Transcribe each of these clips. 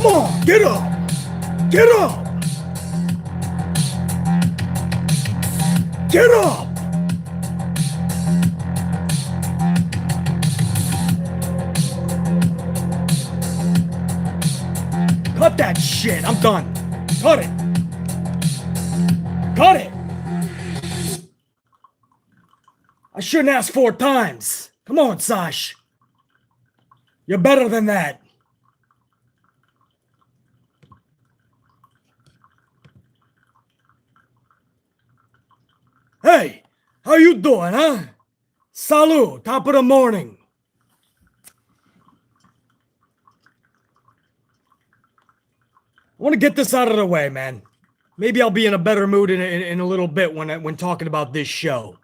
Come on, get up! Get up! Get up! Cut that shit. I'm done. Cut it. Cut it. I shouldn't ask 4 times. Come on, Sash. You're better than that. Hey, how you doing, huh? Salut, top of the morning. I want to get this out of the way, man. Maybe I'll be in a better mood in a little bit when talking about this show.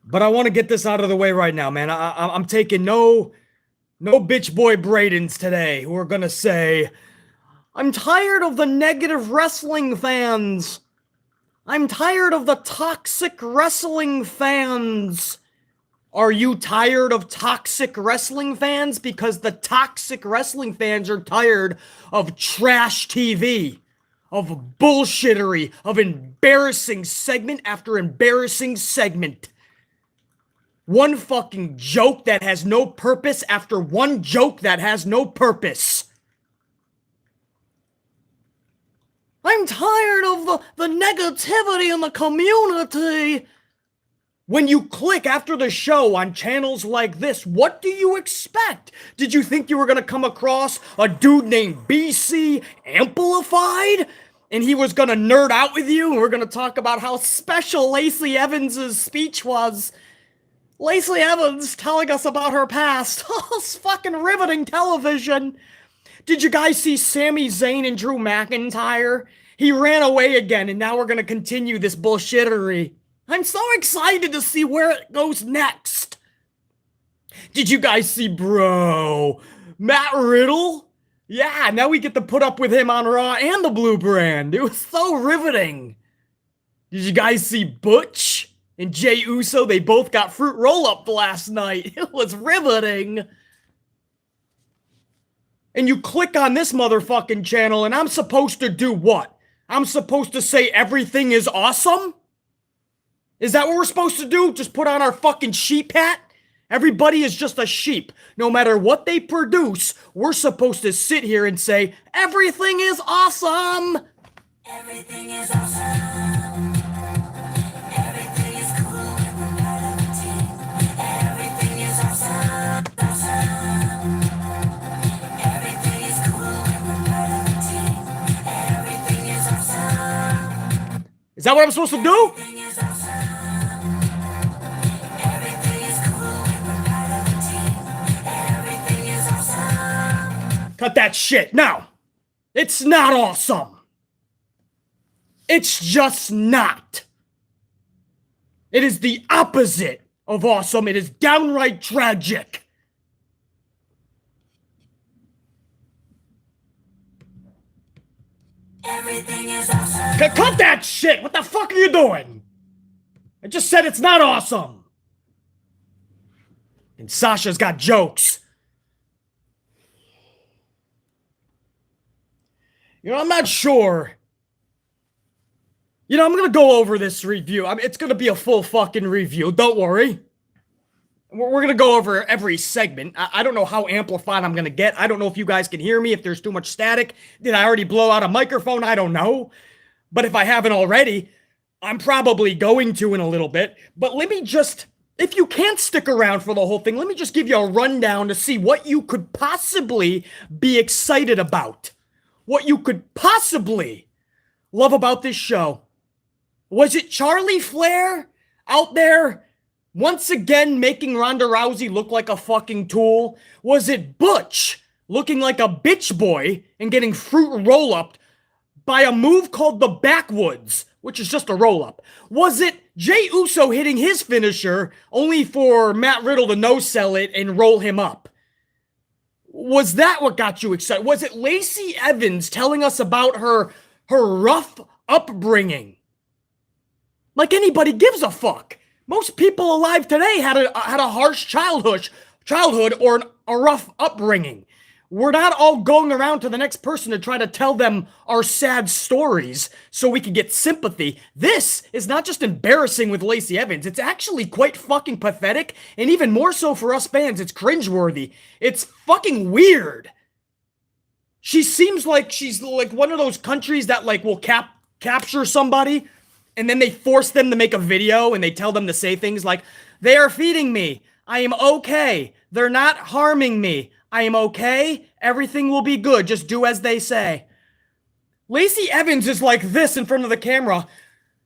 But I want to get this out of the way right now, man. I'm taking no bitch boy Bradens today who are going to say, I'm tired of the negative wrestling fans. I'm tired of the toxic wrestling fans. Are you tired of toxic wrestling fans? Because the toxic wrestling fans are tired of trash TV, of bullshittery, of embarrassing segment after embarrassing segment. One fucking joke that has no purpose after one joke that has no purpose. I'm tired of the negativity in the community. When you click after the show on channels like this, what do you expect? Did you think you were going to come across a dude named BC Amplified? And he was going to nerd out with you? And we're going to talk about how special Lacey Evans' speech was. Lacey Evans telling us about her past. Oh, it's fucking riveting television. Did you guys see Sami Zayn and Drew McIntyre? He ran away again, and now we're going to continue this bullshittery. I'm so excited to see where it goes next. Did you guys see, bro, Matt Riddle? Yeah, now we get to put up with him on Raw and the Blue Brand. It was so riveting. Did you guys see Butch and Jey Uso? They both got fruit roll-up last night. It was riveting. And you click on this motherfucking channel, and I'm supposed to do what? I'm supposed to say everything is awesome? Is that what we're supposed to do? Just put on our fucking sheep hat? Everybody is just a sheep. No matter what they produce, we're supposed to sit here and say, everything is awesome! Everything is awesome. Everything is cool when we're part of a team. Everything is awesome. Awesome. Everything is cool when we're part of a team. Everything is awesome. Is that what I'm supposed to do? Everything is awesome. Cut that shit. Now, it's not awesome. It's just not. It is the opposite of awesome. It is downright tragic. Everything is awesome. Cut that shit. What the fuck are you doing? I just said it's not awesome. And Sasha's got jokes. You know, I'm not sure. You know, I'm going to go over this review. I mean, it's going to be a full fucking review. Don't worry. We're going to go over every segment. I don't know how amplified I'm going to get. I don't know if you guys can hear me, if there's too much static. Did I already blow out a microphone? I don't know. But if I haven't already, I'm probably going to in a little bit. But let me just, if you can't stick around for the whole thing, let me just give you a rundown to see what you could possibly be excited about. What you could possibly love about this show. Was it Charlotte Flair out there once again making Ronda Rousey look like a fucking tool? Was it Butch looking like a bitch boy and getting fruit roll-upped by a move called the backwoods, which is just a roll-up? Was it Jey Uso hitting his finisher only for Matt Riddle to no-sell it and roll him up? Was that what got you excited? Was it Lacey Evans telling us about her rough upbringing? Like anybody gives a fuck. Most people alive today had a harsh childhood or a rough upbringing. We're not all going around to the next person to try to tell them our sad stories so we can get sympathy. This is not just embarrassing with Lacey Evans. It's actually quite fucking pathetic, and even more so for us fans, it's cringeworthy. It's fucking weird. She seems like she's like one of those countries that like will capture somebody, and then they force them to make a video, and they tell them to say things like, "They are feeding me. I am okay. They're not harming me. I am okay. Everything will be good. Just do as they say." Lacey Evans is like this in front of the camera.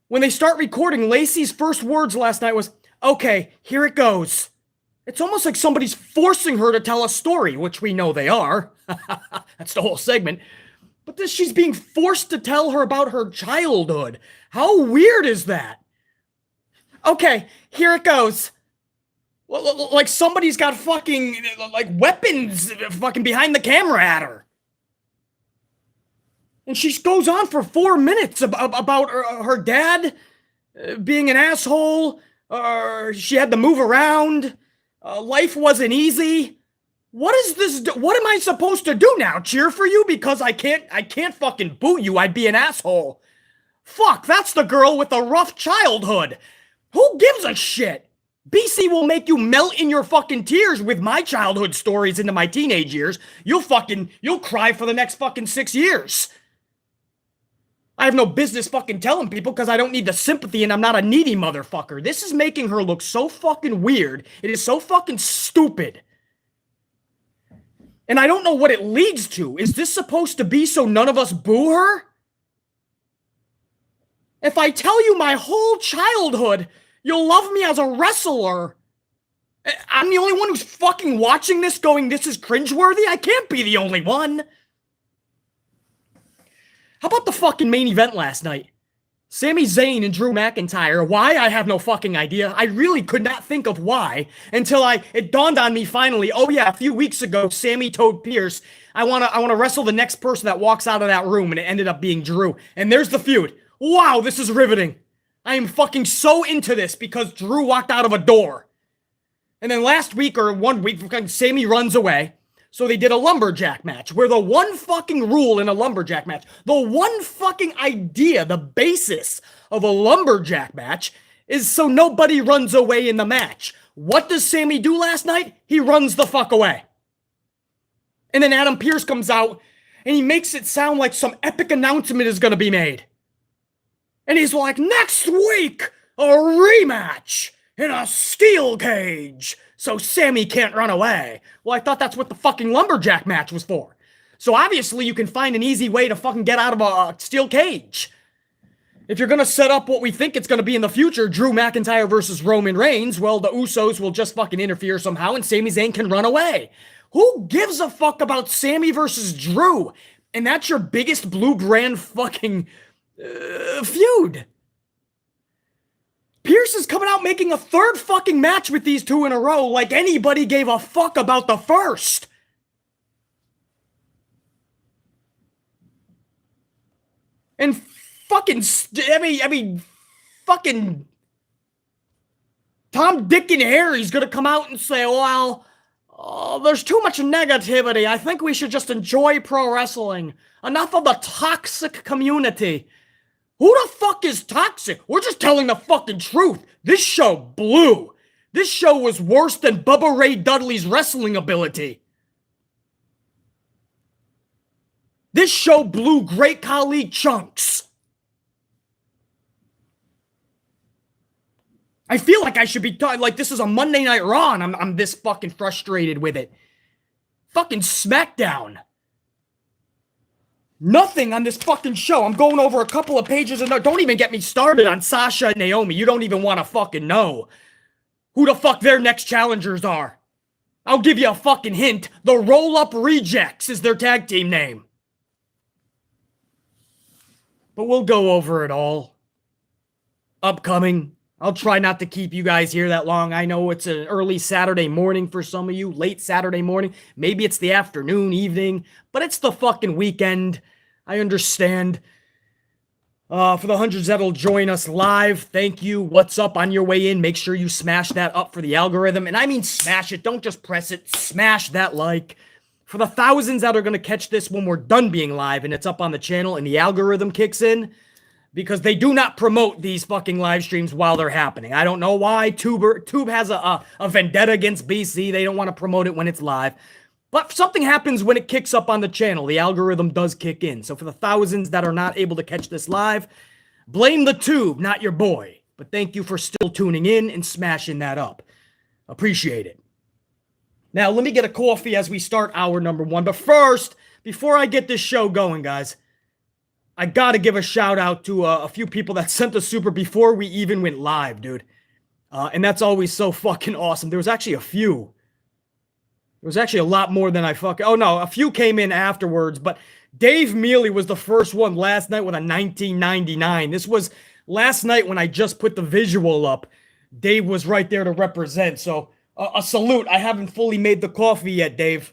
When they start recording, Lacey's first words last night was, "Okay, here it goes." It's almost like somebody's forcing her to tell a story, which we know they are. That's the whole segment. But she's being forced to tell her about her childhood. How weird is that? "Okay, here it goes." Like somebody's got fucking, like, weapons fucking behind the camera at her. And she goes on for 4 minutes about her dad being an asshole. She had to move around. Life wasn't easy. What is this? What am I supposed to do now? Cheer for you because I can't fucking boo you. I'd be an asshole. Fuck, that's the girl with a rough childhood. Who gives a shit? BC will make you melt in your fucking tears with my childhood stories into my teenage years. You'll cry for the next fucking 6 years. I have no business fucking telling people because I don't need the sympathy and I'm not a needy motherfucker. This is making her look so fucking weird. It is so fucking stupid. And I don't know what it leads to. Is this supposed to be so none of us boo her? If I tell you my whole childhood, you'll love me as a wrestler. I'm the only one who's fucking watching this going, this is cringeworthy? I can't be the only one. How about the fucking main event last night? Sami Zayn and Drew McIntyre. Why? I have no fucking idea. I really could not think of why until it dawned on me finally. Oh yeah, a few weeks ago, Sami told Pierce, I wanna wrestle the next person that walks out of that room, and it ended up being Drew. And there's the feud. Wow, this is riveting. I am fucking so into this because Drew walked out of a door. And then last week or 1 week, Sami runs away. So they did a lumberjack match where the one fucking rule in a lumberjack match, the one fucking idea, the basis of a lumberjack match is so nobody runs away in the match. What does Sami do last night? He runs the fuck away. And then Adam Pearce comes out and he makes it sound like some epic announcement is going to be made. And he's like, next week, a rematch in a steel cage. So Sami can't run away. Well, I thought that's what the fucking lumberjack match was for. So obviously you can find an easy way to fucking get out of a steel cage. If you're going to set up what we think it's going to be in the future, Drew McIntyre versus Roman Reigns, well, the Usos will just fucking interfere somehow and Sami Zayn can run away. Who gives a fuck about Sami versus Drew? And that's your biggest blue brand fucking feud. Pierce is coming out making a third fucking match with these two in a row like anybody gave a fuck about the first. And fucking, fucking Tom, Dick, and Harry's gonna come out and say, well, there's too much negativity. I think we should just enjoy pro wrestling. Enough of the toxic community. Who the fuck is toxic? We're just telling the fucking truth. This show blew. This show was worse than Bubba Ray Dudley's wrestling ability. This show blew Great Khali chunks. I feel like I should be talking like this is a Monday Night Raw and I'm this fucking frustrated with it. Fucking SmackDown. Nothing on this fucking show. I'm going over a couple of pages and don't even get me started on Sasha and Naomi. You don't even want to fucking know who the fuck their next challengers are. I'll give you a fucking hint. The Roll-Up Rejects is their tag team name. But we'll go over it all. Upcoming. I'll try not to keep you guys here that long. I know it's an early Saturday morning for some of you, late Saturday morning. Maybe it's the afternoon, evening, but it's the fucking weekend. I understand. For the hundreds that'll join us live, thank you. What's up on your way in? Make sure you smash that up for the algorithm. And I mean smash it. Don't just press it. Smash that like. For the thousands that are going to catch this when we're done being live and it's up on the channel and the algorithm kicks in, because they do not promote these fucking live streams while they're happening. I don't know why. Tube has a vendetta against BC. They don't want to promote it when it's live. But something happens when it kicks up on the channel. The algorithm does kick in. So for the thousands that are not able to catch this live, blame the tube, not your boy. But thank you for still tuning in and smashing that up. Appreciate it. Now, let me get a coffee as we start hour number 1. But first, before I get this show going, guys, I got to give a shout out to a few people that sent the super before we even went live, dude. And that's always so fucking awesome. There was actually a few. There was actually a lot more than I fucking... Oh, no, a few came in afterwards, but Dave Mealy was the first one last night with a 1999. This was last night when I just put the visual up. Dave was right there to represent, so a salute. I haven't fully made the coffee yet, Dave,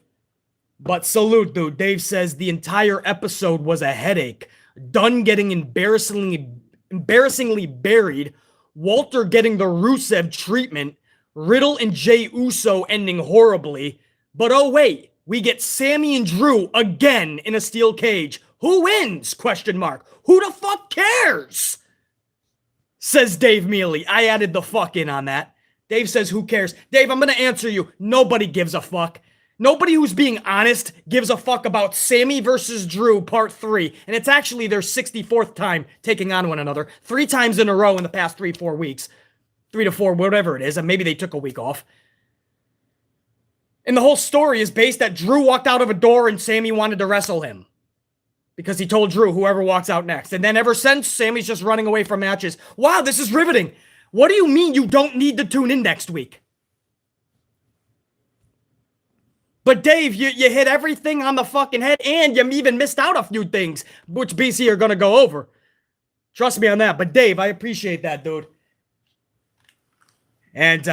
but salute, dude. Dave says the entire episode was a headache. Dunn getting embarrassingly buried, Walter getting the Rusev treatment, Riddle and Jey Uso ending horribly. But oh wait, we get Sami and Drew again in a steel cage. Who wins? Question mark. Who the fuck cares? Says Dave Mealy. I added the fuck in on that. Dave says, who cares? Dave, I'm going to answer you. Nobody gives a fuck. Nobody who's being honest gives a fuck about Sami versus Drew part 3. And it's actually their 64th time taking on one another. 3 times in a row in the past 3-4 weeks. 3 to 4, whatever it is. And maybe they took a week off. And the whole story is based that Drew walked out of a door and Sami wanted to wrestle him. Because he told Drew, whoever walks out next. And then ever since, Sami's just running away from matches. Wow, this is riveting. What do you mean you don't need to tune in next week? But Dave, you hit everything on the fucking head, and you even missed out a few things, which BC are going to go over. Trust me on that. But Dave, I appreciate that, dude. And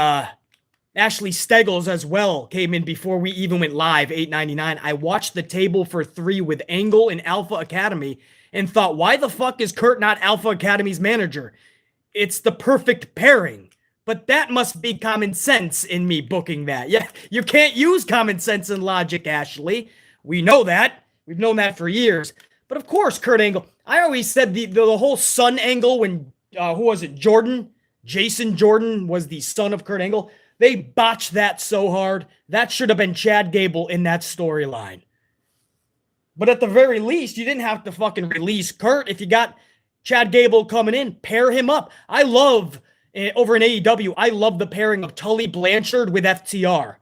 Ashley Steggles as well came in before we even went live, $8.99. I watched the table for 3 with Angle and Alpha Academy and thought, why the fuck is Kurt not Alpha Academy's manager? It's the perfect pairing. But that must be common sense in me booking that. Yeah, you can't use common sense and logic, Ashley. We know that. We've known that for years. But of course, Kurt Angle. I always said the whole son angle when, who was it, Jordan? Jason Jordan was the son of Kurt Angle. They botched that so hard. That should have been Chad Gable in that storyline. But at the very least, you didn't have to fucking release Kurt. If you got Chad Gable coming in, pair him up. I love, over in AEW, I love the pairing of Tully Blanchard with FTR.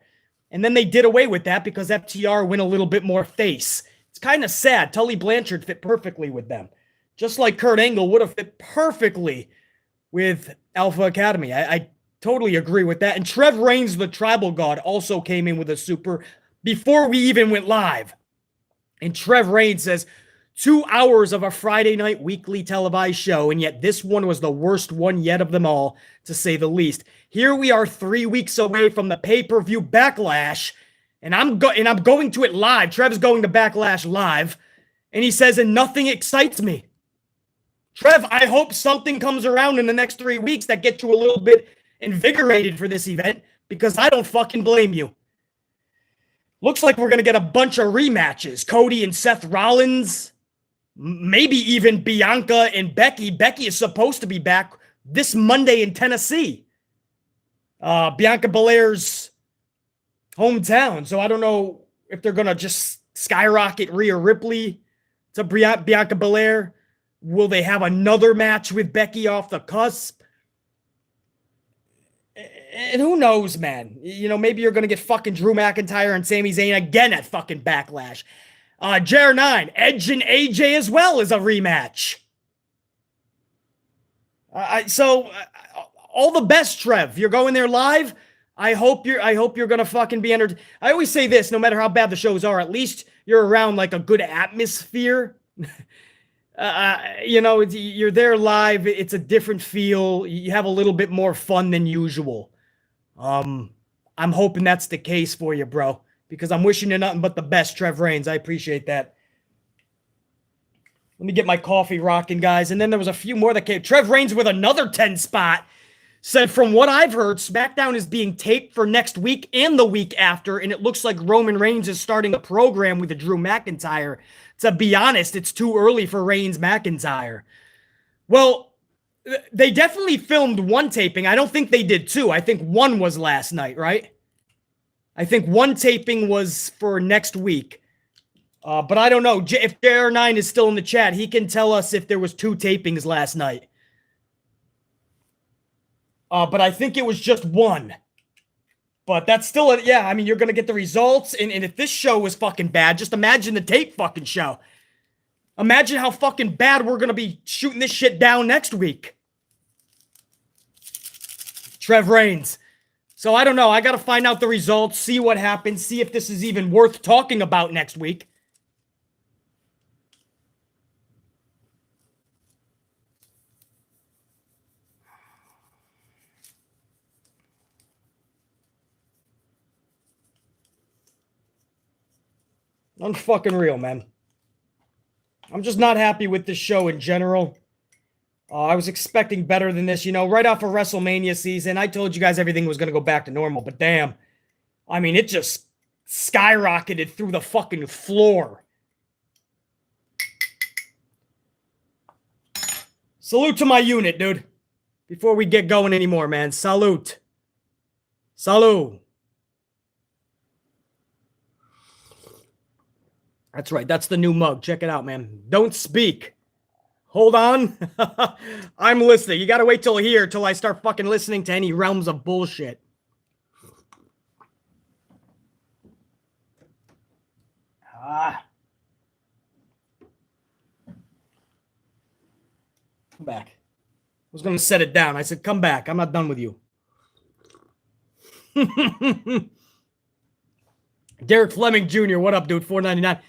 And then they did away with that because FTR went a little bit more face. It's kind of sad. Tully Blanchard fit perfectly with them. Just like Kurt Angle would have fit perfectly with Alpha Academy. I totally agree with that. And Trev Reigns, the Tribal God, also came in with a super before we even went live. And Trev Reigns says, 2 hours of a Friday night weekly televised show, and yet this one was the worst one yet of them all, to say the least. Here we are 3 weeks away from the pay-per-view Backlash, and I'm going to it live. Trev's going to Backlash live, and he says, and nothing excites me. Trev, I hope something comes around in the next 3 weeks that gets you a little bit invigorated for this event, because I don't fucking blame you. Looks like we're going to get a bunch of rematches. Cody and Seth Rollins, maybe even Bianca and Becky. Becky is supposed to be back this Monday in Tennessee. Bianca Belair's hometown. So I don't know if they're going to just skyrocket Rhea Ripley to Bianca Belair. Will they have another match with Becky off the cusp? And who knows, man? You know, maybe you're going to get fucking Drew McIntyre and Sami Zayn again at fucking Backlash. JR9, Edge and AJ as well is a rematch. All the best, Trev. You're going there live. I hope you're going to fucking be entered. I always say this, no matter how bad the shows are, at least you're around like a good atmosphere. You know, you're there live. It's a different feel. You have a little bit more fun than usual. I'm hoping that's the case for you, bro, because I'm wishing you nothing but the best, Trev Reigns. I appreciate that. Let me get my coffee rocking, guys. And then there was a few more that came. Trev Reigns with another 10 spot. said, from what I've heard, SmackDown is being taped for next week and the week after, and it looks like Roman Reigns is starting a program with Drew McIntyre. To be honest, it's too early for Reigns-McIntyre. Well, they definitely filmed one taping. I don't think they did two. I think one was last night, right? I think one taping was for next week. But I don't know. If JR9 is still in the chat, he can tell us if there was two tapings last night. But I think it was just one. But that's still, yeah, I mean, you're going to get the results. And if this show was fucking bad, just imagine the tape fucking show. Imagine how fucking bad we're going to be shooting this shit down next week. Trev Reigns. So I don't know. I got to find out the results, see what happens, see if this is even worth talking about next week. Unfucking real, man. I'm just not happy with this show in general. I was expecting better than this, you know, right off of WrestleMania season. I told you guys everything was going to go back to normal, but damn. I mean, it just skyrocketed through the fucking floor. Salute to my unit, dude. Before we get going anymore, man. Salute. Salute. That's right. That's the new mug. Check it out, man. Don't speak. Hold on. I'm listening. You got to wait till here, till I start fucking listening to any realms of bullshit. Come back. I was going to set it down. I said, come back. I'm not done with you. Derek Fleming Jr., what up, dude? $4.99.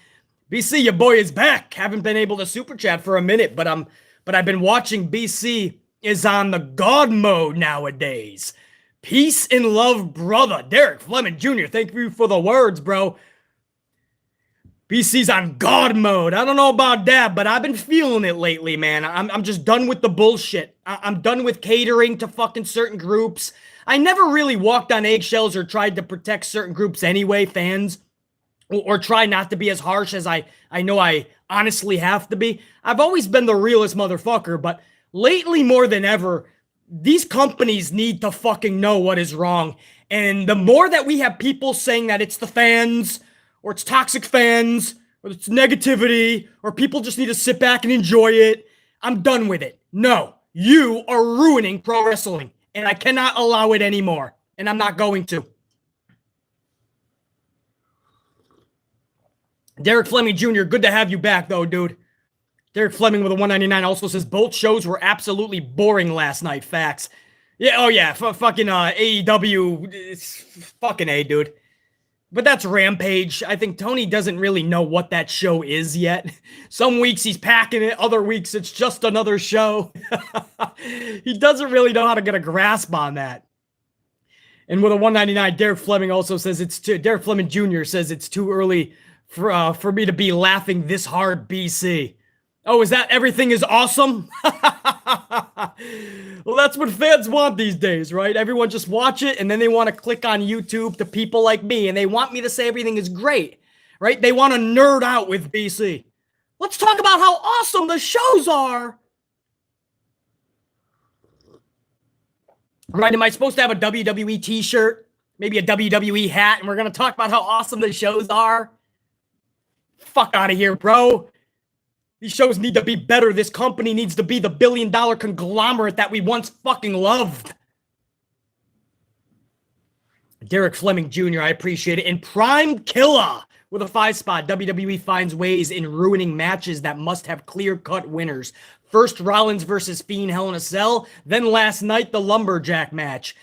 BC, your boy is back. Haven't been able to super chat for a minute, but I've been watching. BC is on the God mode nowadays. Peace and love, brother. Derek Fleming Jr., thank you for the words, bro. BC's on God mode. I don't know about that, but I've been feeling it lately, man. I'm just done with the bullshit. I'm done with catering to fucking certain groups. I never really walked on eggshells or tried to protect certain groups anyway, fans. Or try not to be as harsh as I know I honestly have to be. I've always been the realest motherfucker, but lately more than ever, these companies need to fucking know what is wrong. And the more that we have people saying that it's the fans, or it's toxic fans, or it's negativity, or people just need to sit back and enjoy it, I'm done with it. No, you are ruining pro wrestling, and I cannot allow it anymore, and I'm not going to. Derek Fleming Jr., good to have you back, though, dude. Derek Fleming with a $1.99 also says, both shows were absolutely boring last night. Facts. Yeah, oh yeah, fucking AEW, it's fucking A, dude. But that's Rampage. I think Tony doesn't really know what that show is yet. Some weeks he's packing it, other weeks it's just another show. He doesn't really know how to get a grasp on that. And with a $1.99, Derek Fleming also says Derek Fleming Jr. says it's too early for me to be laughing this hard, BC. Oh, is that everything is awesome? Well, that's what fans want these days, right? Everyone just watch it, and then they want to click on YouTube to people like me, and they want me to say everything is great, right? They want to nerd out with BC. Let's talk about how awesome the shows are. Right, am I supposed to have a WWE t-shirt? Maybe a WWE hat, and we're going to talk about how awesome the shows are? Fuck out of here, bro. These shows need to be better. This company needs to be the billion-dollar conglomerate that we once fucking loved. Derek Fleming Jr., I appreciate it. And Prime Killer with a 5-spot. WWE finds ways in ruining matches that must have clear-cut winners. First, Rollins versus Fiend Hell in a Cell. Then last night, the Lumberjack match.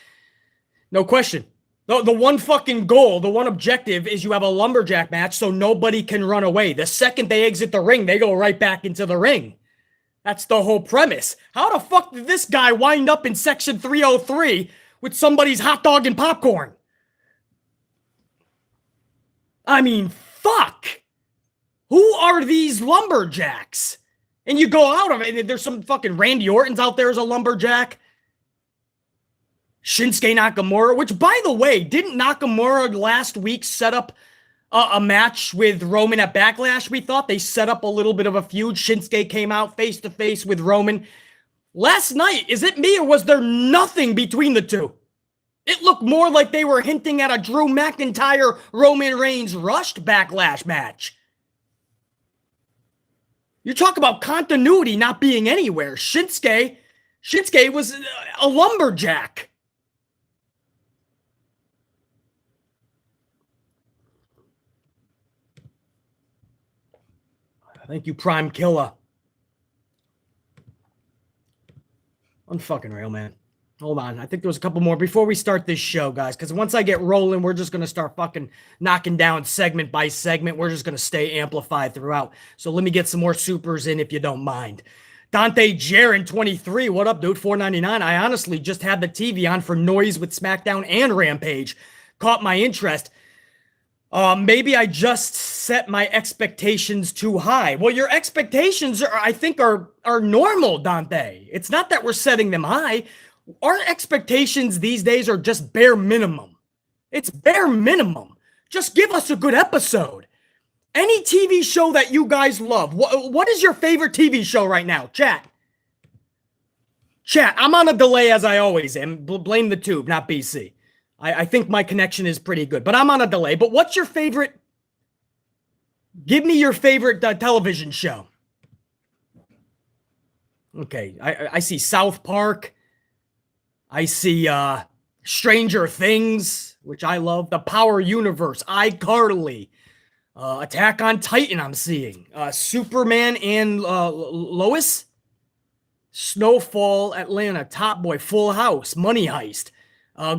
No question. The one fucking goal, the one objective is you have a lumberjack match so nobody can run away. The second they exit the ring, they go right back into the ring. That's the whole premise. How the fuck did this guy wind up in section 303 with somebody's hot dog and popcorn? I mean, fuck. Who are these lumberjacks? And you go out of it, and there's some fucking Randy Orton's out there as a lumberjack. Shinsuke Nakamura, which, by the way, didn't Nakamura last week set up a match with Roman at Backlash? We thought they set up a little bit of a feud. Shinsuke came out face-to-face with Roman. Last night, is it me or was there nothing between the two? It looked more like they were hinting at a Drew McIntyre, Roman Reigns rushed Backlash match. You talk about continuity not being anywhere. Shinsuke was a lumberjack. Thank you, Prime Killer. Unfucking real, man. Hold on. I think there was a couple more before we start this show, guys, because once I get rolling, we're just going to start fucking knocking down segment by segment. We're just going to stay amplified throughout. So let me get some more supers in if you don't mind. Dante Jaron 23. What up, dude? $4.99. I honestly just had the TV on for noise with SmackDown and Rampage. Caught my interest. Maybe I just set my expectations too high. Well, your expectations I think are normal, Dante. It's not that we're setting them high. Our expectations these days are just bare minimum. It's bare minimum. Just give us a good episode. Any TV show that you guys love. What is your favorite TV show right now? Chat, I'm on a delay as I always am. Blame the tube, not BC. I think my connection is pretty good, but I'm on a delay. But what's your favorite? Give me your favorite television show. Okay, I see South Park. I see Stranger Things, which I love. The Power Universe, iCarly. Attack on Titan I'm seeing. Superman and Lois. Snowfall, Atlanta, Top Boy, Full House, Money Heist.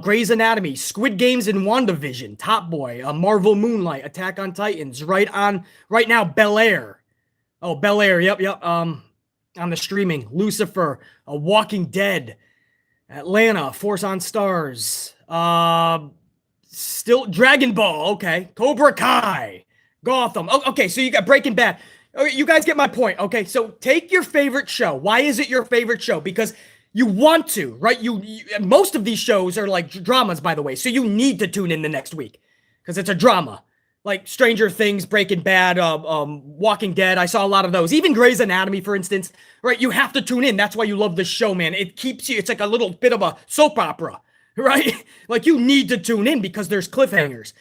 Grey's Anatomy, Squid Games and WandaVision, Top Boy, Marvel Moonlight, Attack on Titans, right now, Bel Air. Oh, Bel Air, yep. On the streaming, Lucifer, Walking Dead, Atlanta, Force on Stars, still Dragon Ball, okay, Cobra Kai, Gotham. Oh, okay, so you got Breaking Bad. Okay, you guys get my point. Okay, so take your favorite show. Why is it your favorite show? Because you want to, right? You most of these shows are like dramas, by the way, so you need to tune in the next week because it's a drama. Like Stranger Things, Breaking Bad, Walking Dead. I saw a lot of those. Even Grey's Anatomy, for instance, right? You have to tune in. That's why you love this show, man. It keeps you. It's like a little bit of a soap opera, right? Like you need to tune in because there's cliffhangers.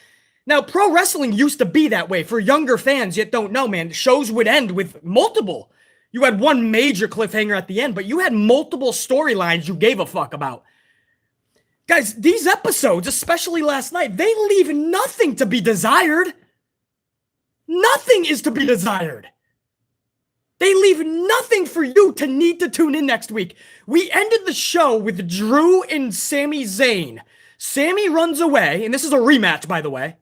Now, pro wrestling used to be that way. For younger fans yet don't know, man, shows would end with multiple. You had one major cliffhanger at the end, but you had multiple storylines you gave a fuck about. Guys, these episodes, especially last night, they leave nothing to be desired. Nothing is to be desired. They leave nothing for you to need to tune in next week. We ended the show with Drew and Sami Zayn. Sami runs away, and this is a rematch, by the way.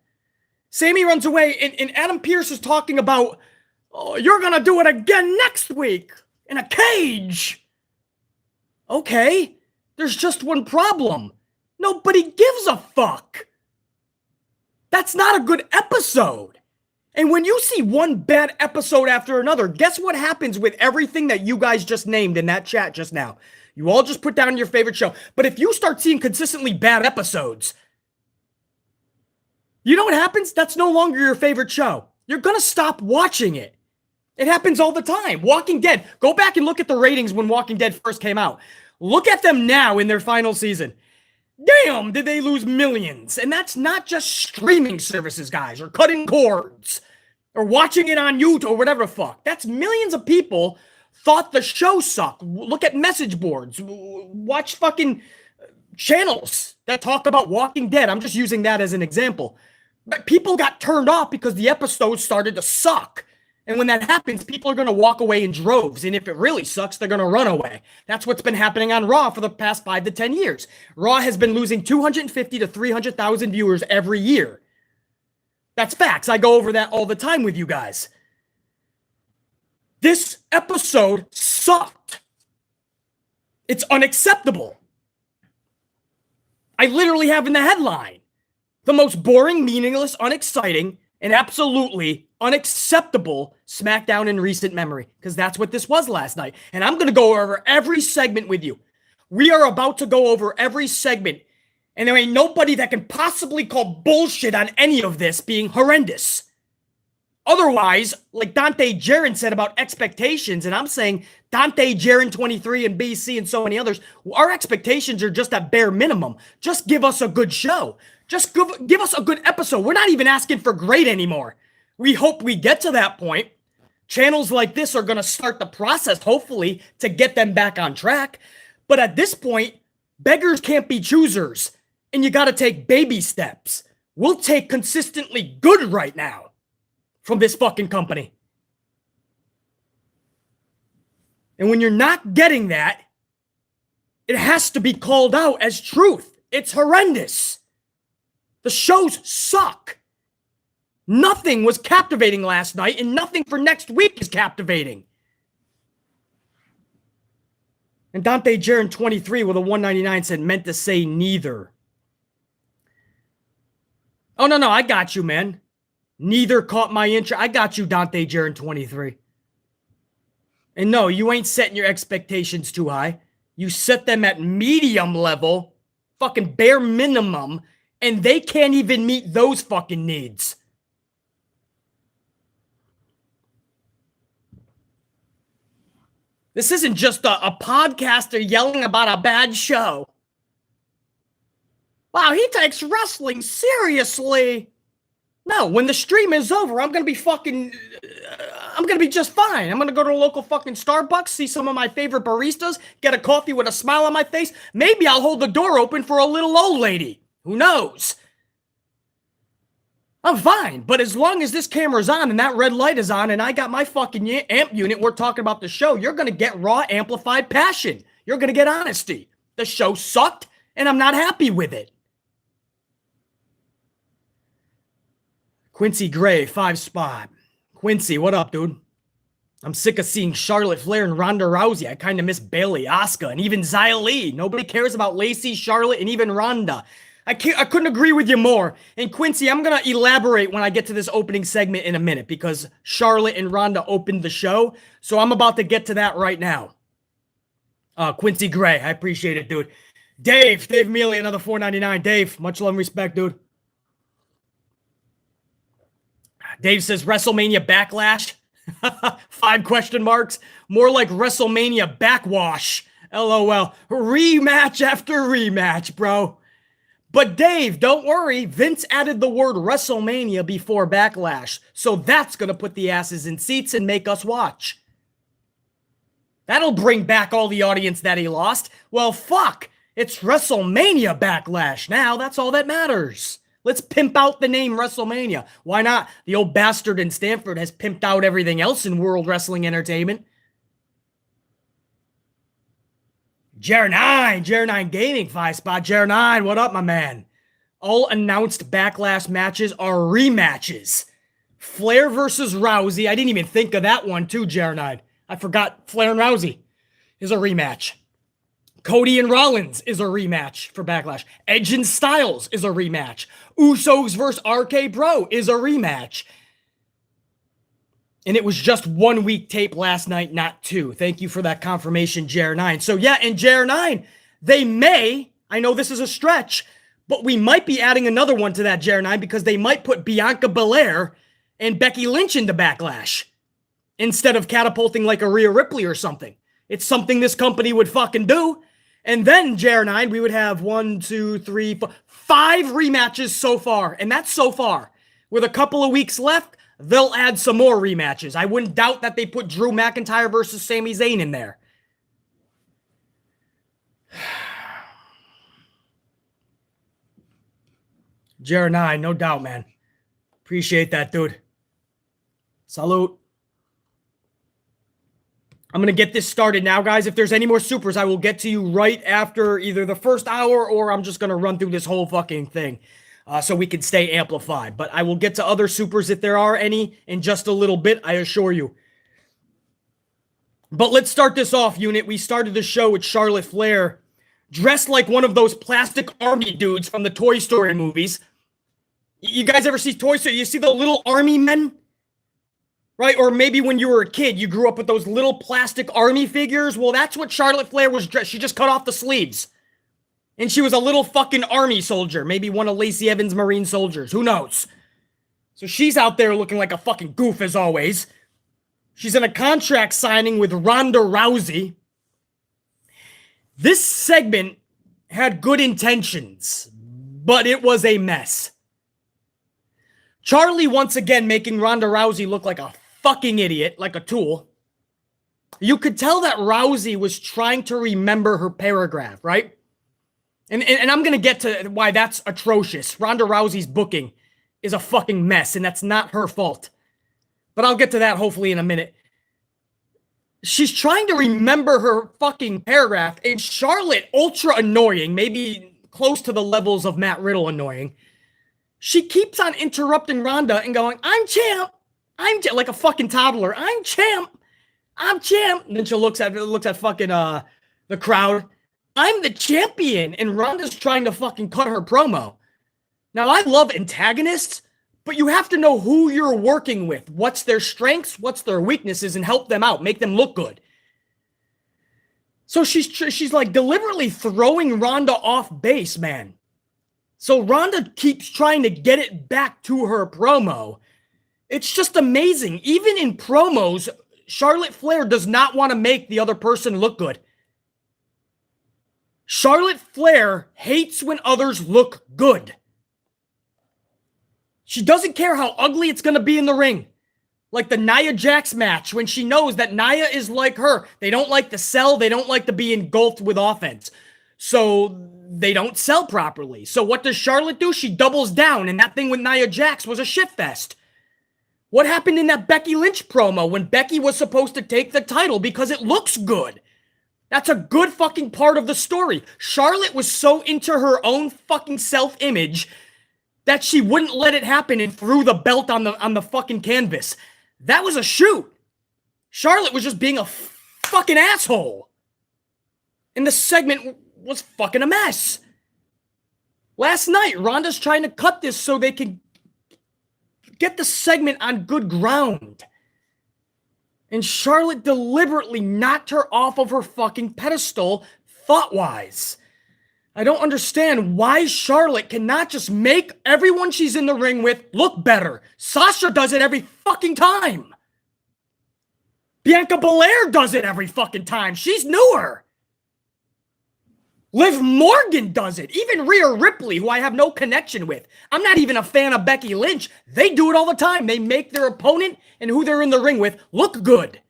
Sami runs away, and Adam Pearce is talking about, oh, you're going to do it again next week in a cage. Okay, there's just one problem. Nobody gives a fuck. That's not a good episode. And when you see one bad episode after another, guess what happens with everything that you guys just named in that chat just now? You all just put down your favorite show. But if you start seeing consistently bad episodes, you know what happens? That's no longer your favorite show. You're going to stop watching it. It happens all the time. Walking Dead. Go back and look at the ratings when Walking Dead first came out. Look at them now in their final season. Damn, did they lose millions? And that's not just streaming services, guys, or cutting cords, or watching it on YouTube, or whatever the fuck. That's millions of people thought the show sucked. Look at message boards. Watch fucking channels that talk about Walking Dead. I'm just using that as an example. But people got turned off because the episodes started to suck. And when that happens, people are going to walk away in droves. And if it really sucks, they're going to run away. That's what's been happening on Raw for the past 5 to 10 years. Raw has been losing 250 to 300,000 viewers every year. That's facts. I go over that all the time with you guys. This episode sucked. It's unacceptable. I literally have in the headline, the most boring, meaningless, unexciting, and absolutely unacceptable SmackDown in recent memory, because that's what this was last night. And I'm going to go over every segment with you. We are about to go over every segment And there ain't nobody that can possibly call bullshit on any of this being horrendous. Otherwise, like Dante Jarren said about expectations, and I'm saying Dante Jarren 23 and BC and so many others, our expectations are just at bare minimum. Just give us a good show. Just give us a good episode. We're not even asking for great anymore. We hope we get to that point. Channels like this are going to start the process, hopefully, to get them back on track. But at this point, beggars can't be choosers, and you got to take baby steps. We'll take consistently good right now from this fucking company. And when you're not getting that, it has to be called out as truth. It's horrendous. The shows suck. Nothing was captivating last night, and nothing for next week is captivating. And Dante Jarren 23 with a 199 said, meant to say neither. Oh, no, I got you, man. Neither caught my interest. I got you, Dante Jarren 23. And no, you ain't setting your expectations too high. You set them at medium level, fucking bare minimum, and they can't even meet those fucking needs. This isn't just a podcaster yelling about a bad show. Wow, he takes wrestling seriously. No, when the stream is over, I'm going to be just fine. I'm going to go to a local fucking Starbucks, see some of my favorite baristas, get a coffee with a smile on my face. Maybe I'll hold the door open for a little old lady. Who knows? I'm fine, but as long as this camera's on and that red light is on and I got my fucking amp unit, we're talking about the show, you're going to get raw, amplified passion. You're going to get honesty. The show sucked, and I'm not happy with it. Quincy Gray, 5 spot. Quincy, what up, dude? I'm sick of seeing Charlotte Flair and Ronda Rousey. I kind of miss Bayley, Asuka, and even Xia Li. Nobody cares about Lacey, Charlotte, and even Ronda. I couldn't agree with you more. And Quincy, I'm going to elaborate when I get to this opening segment in a minute because Charlotte and Ronda opened the show. So I'm about to get to that right now. Quincy Gray, I appreciate it, dude. Dave Mealy, another $4.99. Dave, much love and respect, dude. Dave says WrestleMania Backlash. 5 question marks. More like WrestleMania Backwash. LOL. Rematch after rematch, bro. But Dave, don't worry. Vince added the word WrestleMania before Backlash. So that's going to put the asses in seats and make us watch. That'll bring back all the audience that he lost. Well, fuck. It's WrestleMania Backlash now. That's all that matters. Let's pimp out the name WrestleMania. Why not? The old bastard in Stanford has pimped out everything else in World Wrestling Entertainment. Jer9 Gaming, 5 spot. Jer9, what up, my man? All announced Backlash matches are rematches. Flair versus Rousey. I didn't even think of that one too, Jer9. I forgot Flair and Rousey is a rematch. Cody and Rollins is a rematch for Backlash. Edge and Styles is a rematch. Usos versus RK Bro is a rematch. And it was just 1 week tape last night, not 2. Thank you for that confirmation, JR9. So yeah, in JR9, they may, I know this is a stretch, but we might be adding another one to that JR9 because they might put Bianca Belair and Becky Lynch into Backlash instead of catapulting like a Rhea Ripley or something. It's something this company would fucking do. And then, JR9, we would have 5 rematches so far. And that's so far. With a couple of weeks left, they'll add some more rematches. I wouldn't doubt that they put Drew McIntyre versus Sami Zayn in there. JR9, no doubt, man. Appreciate that, dude. Salute. I'm going to get this started now, guys. If there's any more supers, I will get to you right after either the first hour or I'm just going to run through this whole fucking thing so we can stay amplified. But I will get to other supers if there are any in just a little bit, I assure you. But let's start this off, unit. We started the show with Charlotte Flair dressed like one of those plastic army dudes from the Toy Story movies. You guys ever see Toy Story? You see the little army men? Right? Or maybe when you were a kid, you grew up with those little plastic army figures. Well, that's what Charlotte Flair was dressed. She just cut off the sleeves. And she was a little fucking army soldier. Maybe one of Lacey Evans' Marine soldiers. Who knows? So she's out there looking like a fucking goof as always. She's in a contract signing with Ronda Rousey. This segment had good intentions, but it was a mess. Charlie once again making Ronda Rousey look like a fucking idiot, like a tool. You could tell that Rousey was trying to remember her paragraph, right? And I'm going to get to why that's atrocious. Ronda Rousey's booking is a fucking mess, and that's not her fault. But I'll get to that hopefully in a minute. She's trying to remember her fucking paragraph, and Charlotte, ultra annoying, maybe close to the levels of Matt Riddle annoying, she keeps on interrupting Ronda and going, I'm champ, like a fucking toddler, I'm champ. And then she looks at fucking the crowd. I'm the champion, and Ronda's trying to fucking cut her promo. Now, I love antagonists, but you have to know who you're working with, what's their strengths, what's their weaknesses, and help them out, make them look good. So she's like deliberately throwing Ronda off base, man. So Ronda keeps trying to get it back to her promo. It's just amazing. Even in promos, Charlotte Flair does not want to make the other person look good. Charlotte Flair hates when others look good. She doesn't care how ugly it's going to be in the ring. Like the Nia Jax match, when she knows that Nia is like her. They don't like to sell. They don't like to be engulfed with offense. So they don't sell properly. So what does Charlotte do? She doubles down, and that thing with Nia Jax was a shitfest. What happened in that Becky Lynch promo when Becky was supposed to take the title because it looks good? That's a good fucking part of the story. Charlotte was so into her own fucking self-image that she wouldn't let it happen and threw the belt on the fucking canvas. That was a shoot. Charlotte was just being a fucking asshole. And the segment was fucking a mess. Last night, Ronda's trying to cut this so they can get the segment on good ground. And Charlotte deliberately knocked her off of her fucking pedestal thought-wise. I don't understand why Charlotte cannot just make everyone she's in the ring with look better. Sasha does it every fucking time. Bianca Belair does it every fucking time. She's newer. Liv Morgan does it. Even Rhea Ripley, who I have no connection with. I'm not even a fan of Becky Lynch. They do it all the time. They make their opponent and who they're in the ring with look good.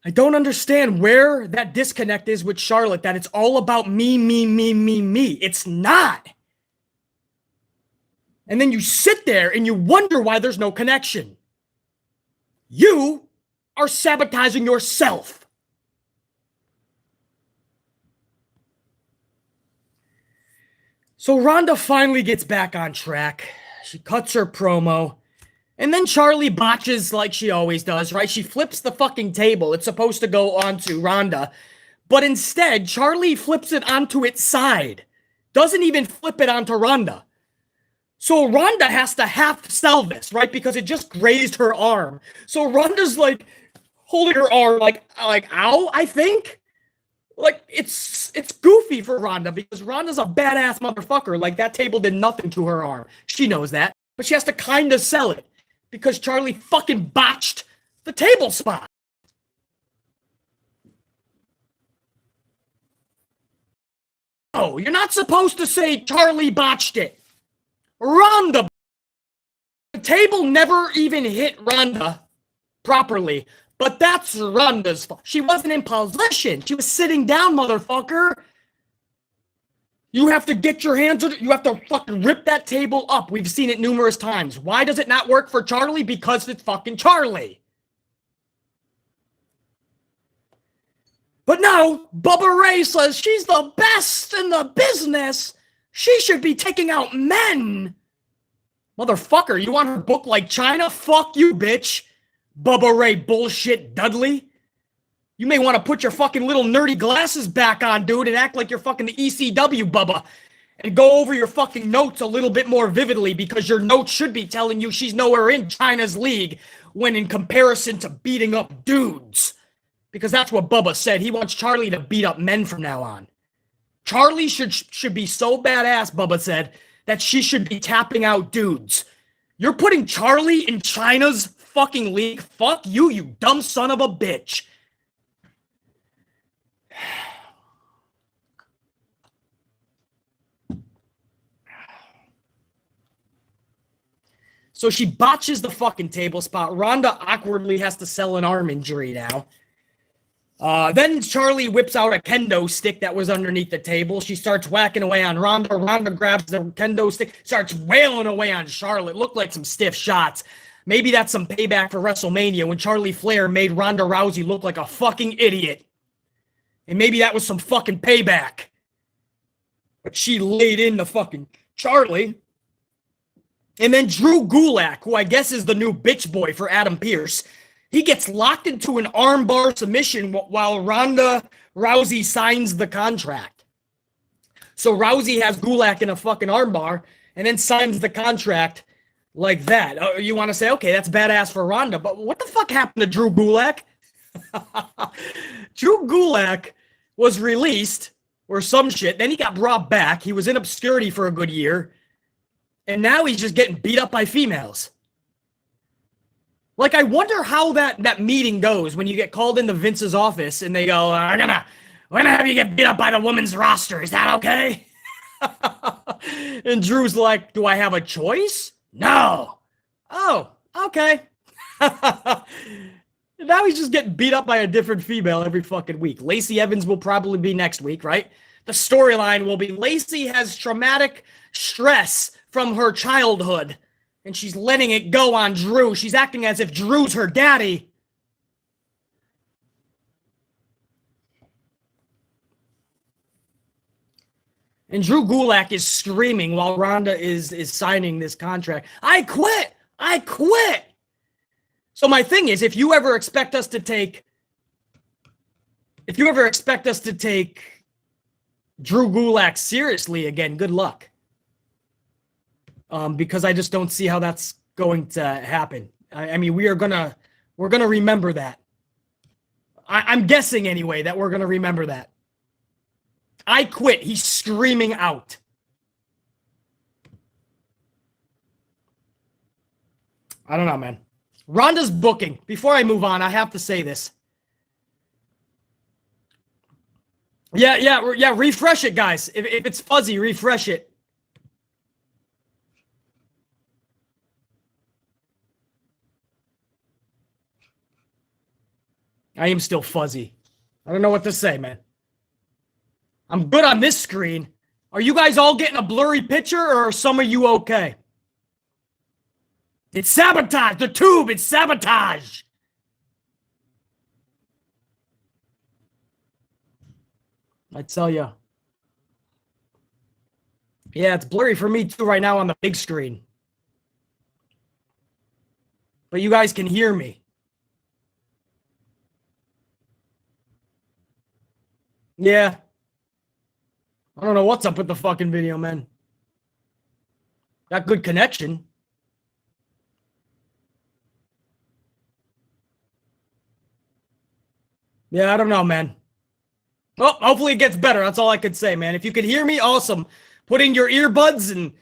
I don't understand where that disconnect is with Charlotte, that it's all about me. It's not. And then you sit there and you wonder why there's no connection. You are sabotaging yourself. So Ronda finally gets back on track. She cuts her promo. And then Charlie botches like she always does, right? She flips the fucking table. It's supposed to go onto Ronda. But instead, Charlie flips it onto its side. Doesn't even flip it onto Ronda. So Ronda has to half sell this, right? Because it just grazed her arm. So Ronda's like holding her arm like ow, I think. Like, it's goofy for Ronda because Ronda's a badass motherfucker. Like, that table did nothing to her arm. She knows that. But she has to kind of sell it because Charlie fucking botched the table spot. Oh, you're not supposed to say Charlie botched it. Ronda. The table never even hit Ronda properly. But that's Ronda's fault. She wasn't in position. She was sitting down, motherfucker. You have to get your hands on it. You have to fucking rip that table up. We've seen it numerous times. Why does it not work for Charlie? Because it's fucking Charlie. But no, Bubba Ray says she's the best in the business. She should be taking out men. Motherfucker, you want her booked like China? Fuck you, bitch. Bubba Ray bullshit Dudley. You may want to put your fucking little nerdy glasses back on, dude, and act like you're fucking the ECW, Bubba. And go over your fucking notes a little bit more vividly because your notes should be telling you she's nowhere in China's league when in comparison to beating up dudes. Because that's what Bubba said. He wants Charlie to beat up men from now on. Charlie should be so badass, Bubba said, that she should be tapping out dudes. You're putting Charlie in China's fucking league? Fuck you, you dumb son of a bitch. So she botches the fucking table spot. Ronda awkwardly has to sell an arm injury now. Then Charlie whips out a kendo stick that was underneath the table. She starts whacking away on Ronda. Ronda grabs the kendo stick, starts wailing away on Charlotte. Looked like some stiff shots. Maybe that's some payback for WrestleMania when Charlie Flair made Ronda Rousey look like a fucking idiot. And maybe that was some fucking payback. But she laid into fucking Charlie. And then Drew Gulak, who I guess is the new bitch boy for Adam Pearce, he gets locked into an armbar submission while Ronda Rousey signs the contract. So Rousey has Gulak in a fucking armbar and then signs the contract like that. You want to say, okay, that's badass for Ronda, but what the fuck happened to Drew Gulak? Drew Gulak was released or some shit. Then he got brought back. He was in obscurity for a good year. And now he's just getting beat up by females. Like, I wonder how that meeting goes when you get called into Vince's office and they go, we're gonna have you get beat up by the women's roster. Is that okay? And Drew's like, do I have a choice? No. Oh, okay. Now he's just getting beat up by a different female every fucking week. Lacey Evans will probably be next week, right? The storyline will be Lacey has traumatic stress from her childhood, and she's letting it go on Drew. She's acting as if Drew's her daddy. And Drew Gulak is screaming while Ronda is signing this contract. I quit! I quit! So my thing is, if you ever expect us to take Drew Gulak seriously again, good luck. Because I just don't see how that's going to happen. I mean, we're gonna remember that. I'm guessing anyway that we're gonna remember that. I quit. He's screaming out. I don't know, man. Ronda's booking. Before I move on, I have to say this. Yeah. Refresh it, guys. If it's fuzzy, refresh it. I am still fuzzy. I don't know what to say, man. I'm good on this screen. Are you guys all getting a blurry picture, or are some of you okay? It's sabotage. The tube, it's sabotage. I tell you. Yeah, it's blurry for me too right now on the big screen. But you guys can hear me. Yeah. I don't know what's up with the fucking video, man. Got good connection. Yeah, I don't know, man. Well, hopefully it gets better. That's all I could say, man. If you could hear me, awesome. Put in your earbuds and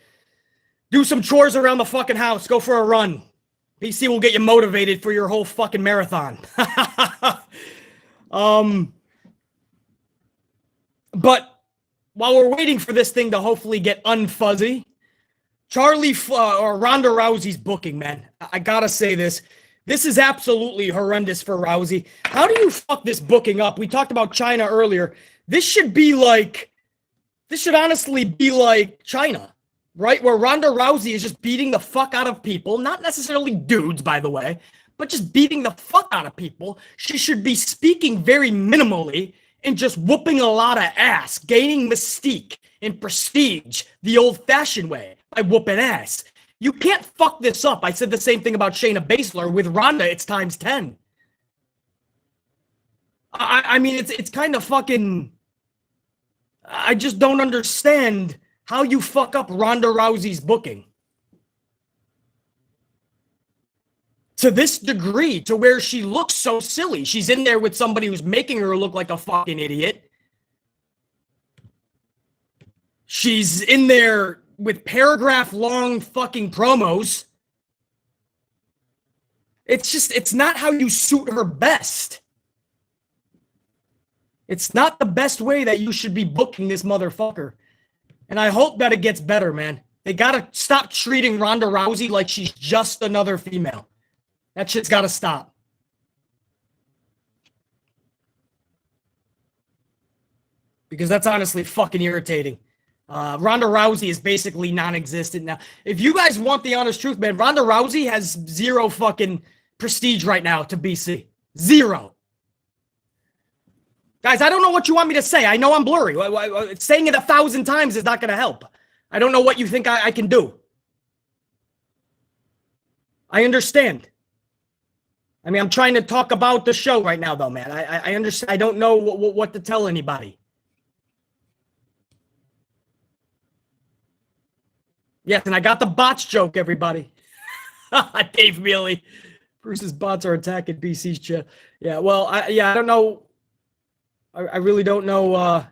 do some chores around the fucking house. Go for a run. PC will get you motivated for your whole fucking marathon. But while we're waiting for this thing to hopefully get unfuzzy, or Ronda Rousey's booking, man. I gotta say this. This is absolutely horrendous for Rousey. How do you fuck this booking up? We talked about China earlier. This should honestly be like China, right? Where Ronda Rousey is just beating the fuck out of people. Not necessarily dudes, by the way, but just beating the fuck out of people. She should be speaking very minimally and just whooping a lot of ass, gaining mystique and prestige the old-fashioned way by whooping ass. You can't fuck this up. I said the same thing about Shayna Baszler. With Ronda, it's times 10. I mean, it's kind of fucking... I just don't understand how you fuck up Ronda Rousey's booking. To this degree, to where she looks so silly. She's in there with somebody who's making her look like a fucking idiot. She's in there with paragraph-long fucking promos. It's not how you suit her best. It's not the best way that you should be booking this motherfucker. And I hope that it gets better, man. They gotta stop treating Ronda Rousey like she's just another female. That shit's gotta stop. Because that's honestly fucking irritating. Ronda Rousey is basically non-existent now. If you guys want the honest truth, man, Ronda Rousey has zero fucking prestige right now to BC. Zero. Guys, I don't know what you want me to say. I know I'm blurry. Saying it 1,000 times is not going to help. I don't know what you think I can do. I understand. I mean, I'm trying to talk about the show right now, though, man. I understand. I don't know what to tell anybody. Yes, and I got the bots joke, everybody. Dave Mealy. Bruce's bots are attacking BC's chat. Yeah, well, I don't know. I really don't know.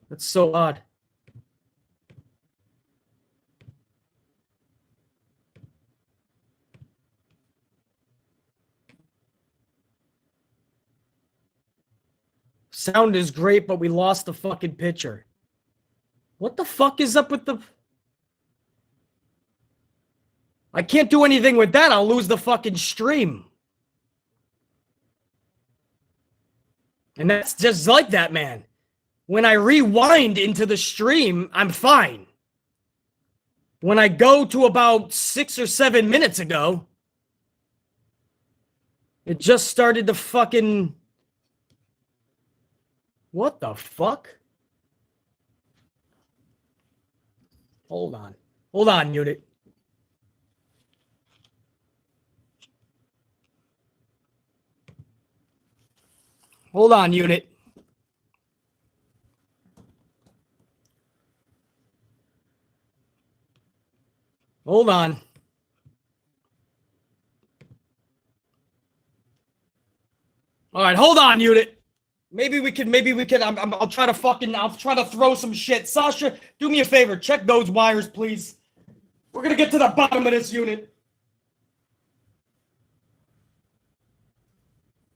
That's so odd. Sound is great, but we lost the fucking picture. What the fuck is up with the... I can't do anything with that. I'll lose the fucking stream. And that's just like that, man. When I rewind into the stream, I'm fine. When I go to about 6 or 7 minutes ago, it just started to fucking... What the fuck? Hold on. Hold on, unit. Hold on, unit. Hold on. All right, hold on, unit. Maybe we can, I'll try to throw some shit. Sasha, do me a favor. Check those wires, please. We're going to get to the bottom of this unit.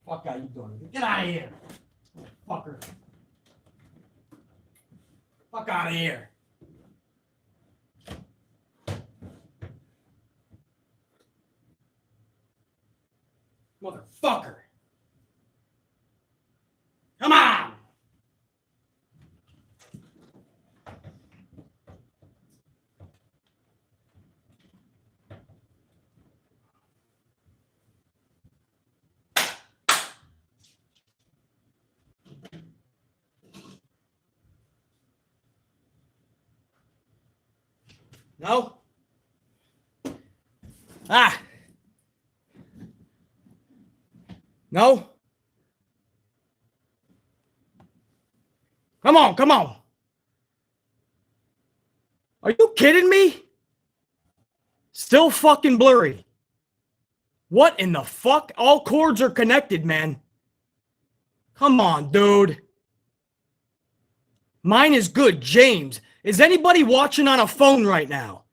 Fuck are you doing? Get out of here. Fucker. Fuck out of here. Motherfucker. Come on! No? Ah! No? Come on, come on. Are you kidding me? Still fucking blurry. What in the fuck? All cords are connected, man. Come on, dude. Mine is good. James, is anybody watching on a phone right now?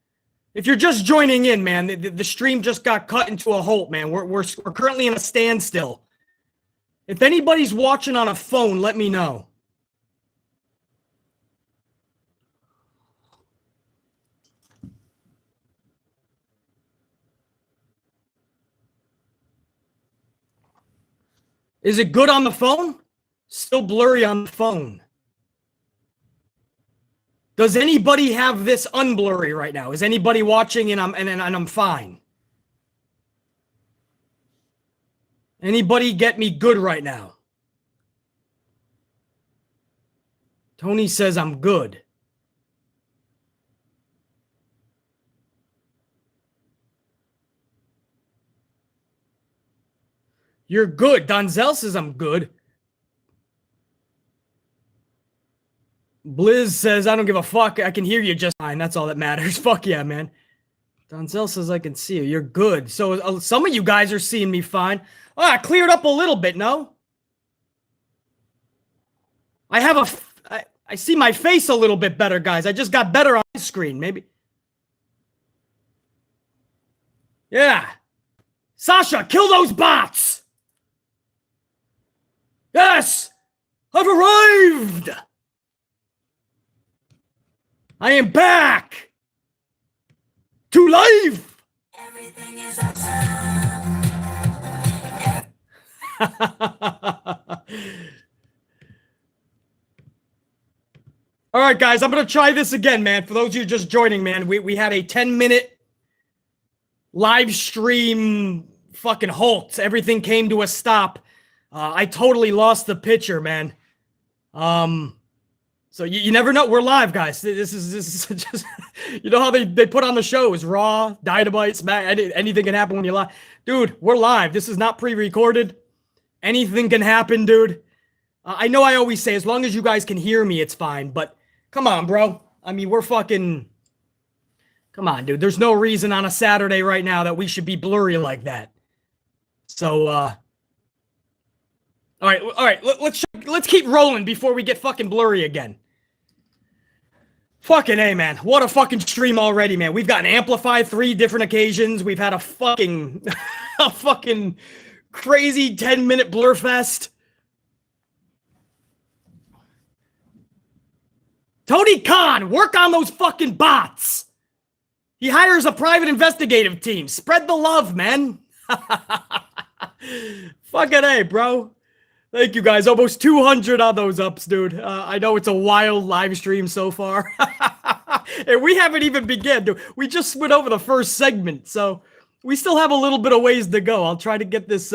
If you're just joining in, man, the stream just got cut into a halt, man. We're currently in a standstill. If anybody's watching on a phone, let me know. Is it good on the phone? Still blurry on the phone. Does anybody have this unblurry right now? Is anybody watching and I'm fine? Anybody get me good right now? Tony says I'm good. You're good. Donzel says I'm good. Blizz says, I don't give a fuck. I can hear you just fine. That's all that matters. Fuck yeah, man. Donzel says I can see you. You're good. So some of you guys are seeing me fine. Oh, I cleared up a little bit, no? I have I see my face a little bit better, guys. I just got better on the screen, maybe. Yeah. Sasha, kill those bots! Yes! I've arrived! I am back! To life! Everything is All right, guys, I'm going to try this again, man. For those of you just joining, man, we had a 10-minute live stream fucking halt. Everything came to a stop. I totally lost the picture, man. So you never know. We're live, guys. This is just, you know how they put on the shows, Raw, Dynamite, Smack, anything can happen when you're live. Dude, we're live. This is not pre-recorded. Anything can happen, dude. I know I always say, as long as you guys can hear me, it's fine. But come on, bro. I mean, we're fucking... Come on, dude. There's no reason on a Saturday right now that we should be blurry like that. So, all right. Let's keep rolling before we get fucking blurry again. Fucking A, man. What a fucking stream already, man. We've gotten amplified 3 different occasions. We've had a fucking... a fucking crazy 10-minute blur fest. Tony Khan, work on those fucking bots. He hires a private investigative team. Spread the love, man. Fucking A, bro. Thank you, guys. Almost 200 on those ups, dude. I know it's a wild live stream so far. And we haven't even begun, dude. We just went over the first segment, so we still have a little bit of ways to go. I'll try to get this,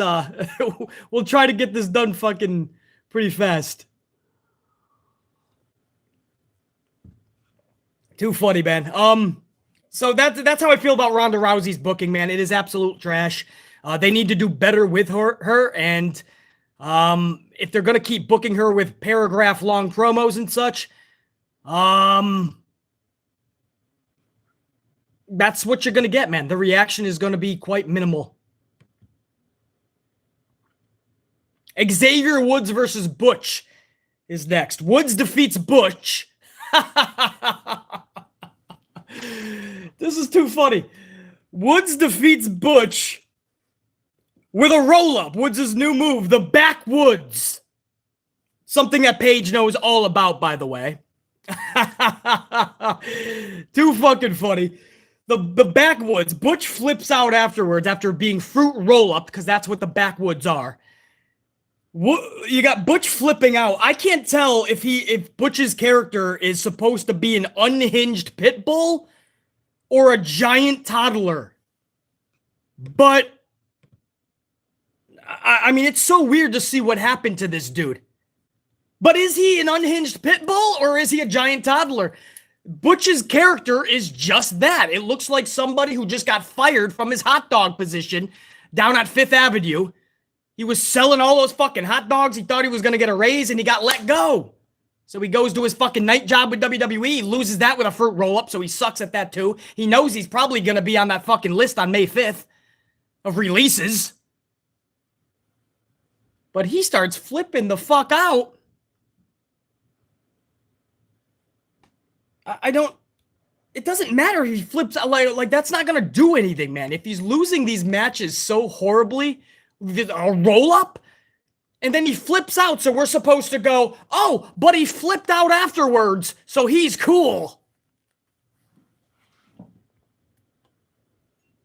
we'll try to get this done fucking pretty fast. Too funny, man. So that's how I feel about Ronda Rousey's booking, man. It is absolute trash. They need to do better with her, and if they're gonna keep booking her with paragraph-long promos and such, that's what you're gonna get, man. The reaction is gonna be quite minimal. Xavier Woods versus Butch is next. Woods defeats Butch. This is too funny. Woods defeats Butch with a roll-up. Woods' new move, the backwoods. Something that Paige knows all about, by the way. Too fucking funny. The backwoods. Butch flips out afterwards after being fruit roll-up, because that's what the backwoods are. You got Butch flipping out. I can't tell if Butch's character is supposed to be an unhinged pit bull or a giant toddler. But I mean, it's so weird to see what happened to this dude. But is he an unhinged pit bull or is he a giant toddler? Butch's character is just that. It looks like somebody who just got fired from his hot dog position down at 5th Avenue. He was selling all those fucking hot dogs. He thought he was going to get a raise, and he got let go. So he goes to his fucking night job with WWE. He loses that with a fruit roll-up, so he sucks at that too. He knows he's probably going to be on that fucking list on May 5th of releases. But he starts flipping the fuck out. I don't... It doesn't matter if he flips out. Like that's not going to do anything, man. If he's losing these matches so horribly... A roll-up? And then he flips out, so we're supposed to go, oh, but he flipped out afterwards, so he's cool.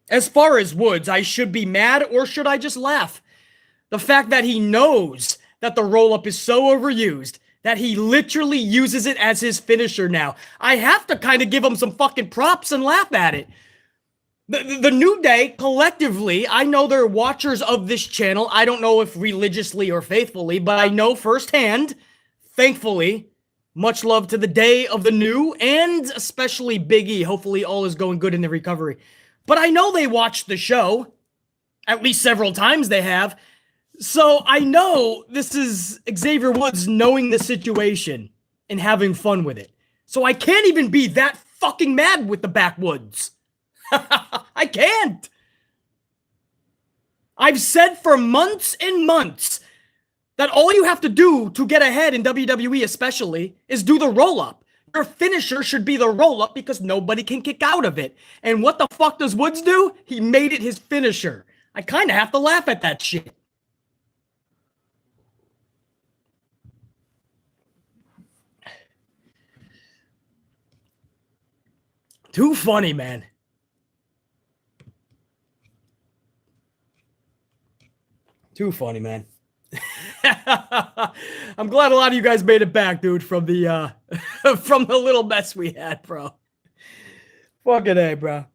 As far as Woods, I should be mad, or should I just laugh? The fact that he knows that the roll-up is so overused that he literally uses it as his finisher now. I have to kind of give him some fucking props and laugh at it. The New Day, collectively, I know they're watchers of this channel. I don't know if religiously or faithfully, but I know firsthand, thankfully, much love to the Day of the New, and especially Big E. Hopefully all is going good in the recovery. But I know they watched the show. At least several times they have. So I know this is Xavier Woods knowing the situation and having fun with it. So I can't even be that fucking mad with the backwoods. I can't. I've said for months and months that all you have to do to get ahead in WWE especially is do the roll-up. Your finisher should be the roll-up because nobody can kick out of it. And what the fuck does Woods do? He made it his finisher. I kind of have to laugh at that shit. Too funny, man. Too funny, man. I'm glad a lot of you guys made it back, dude, from the from the little mess we had, bro. Fucking A, bro.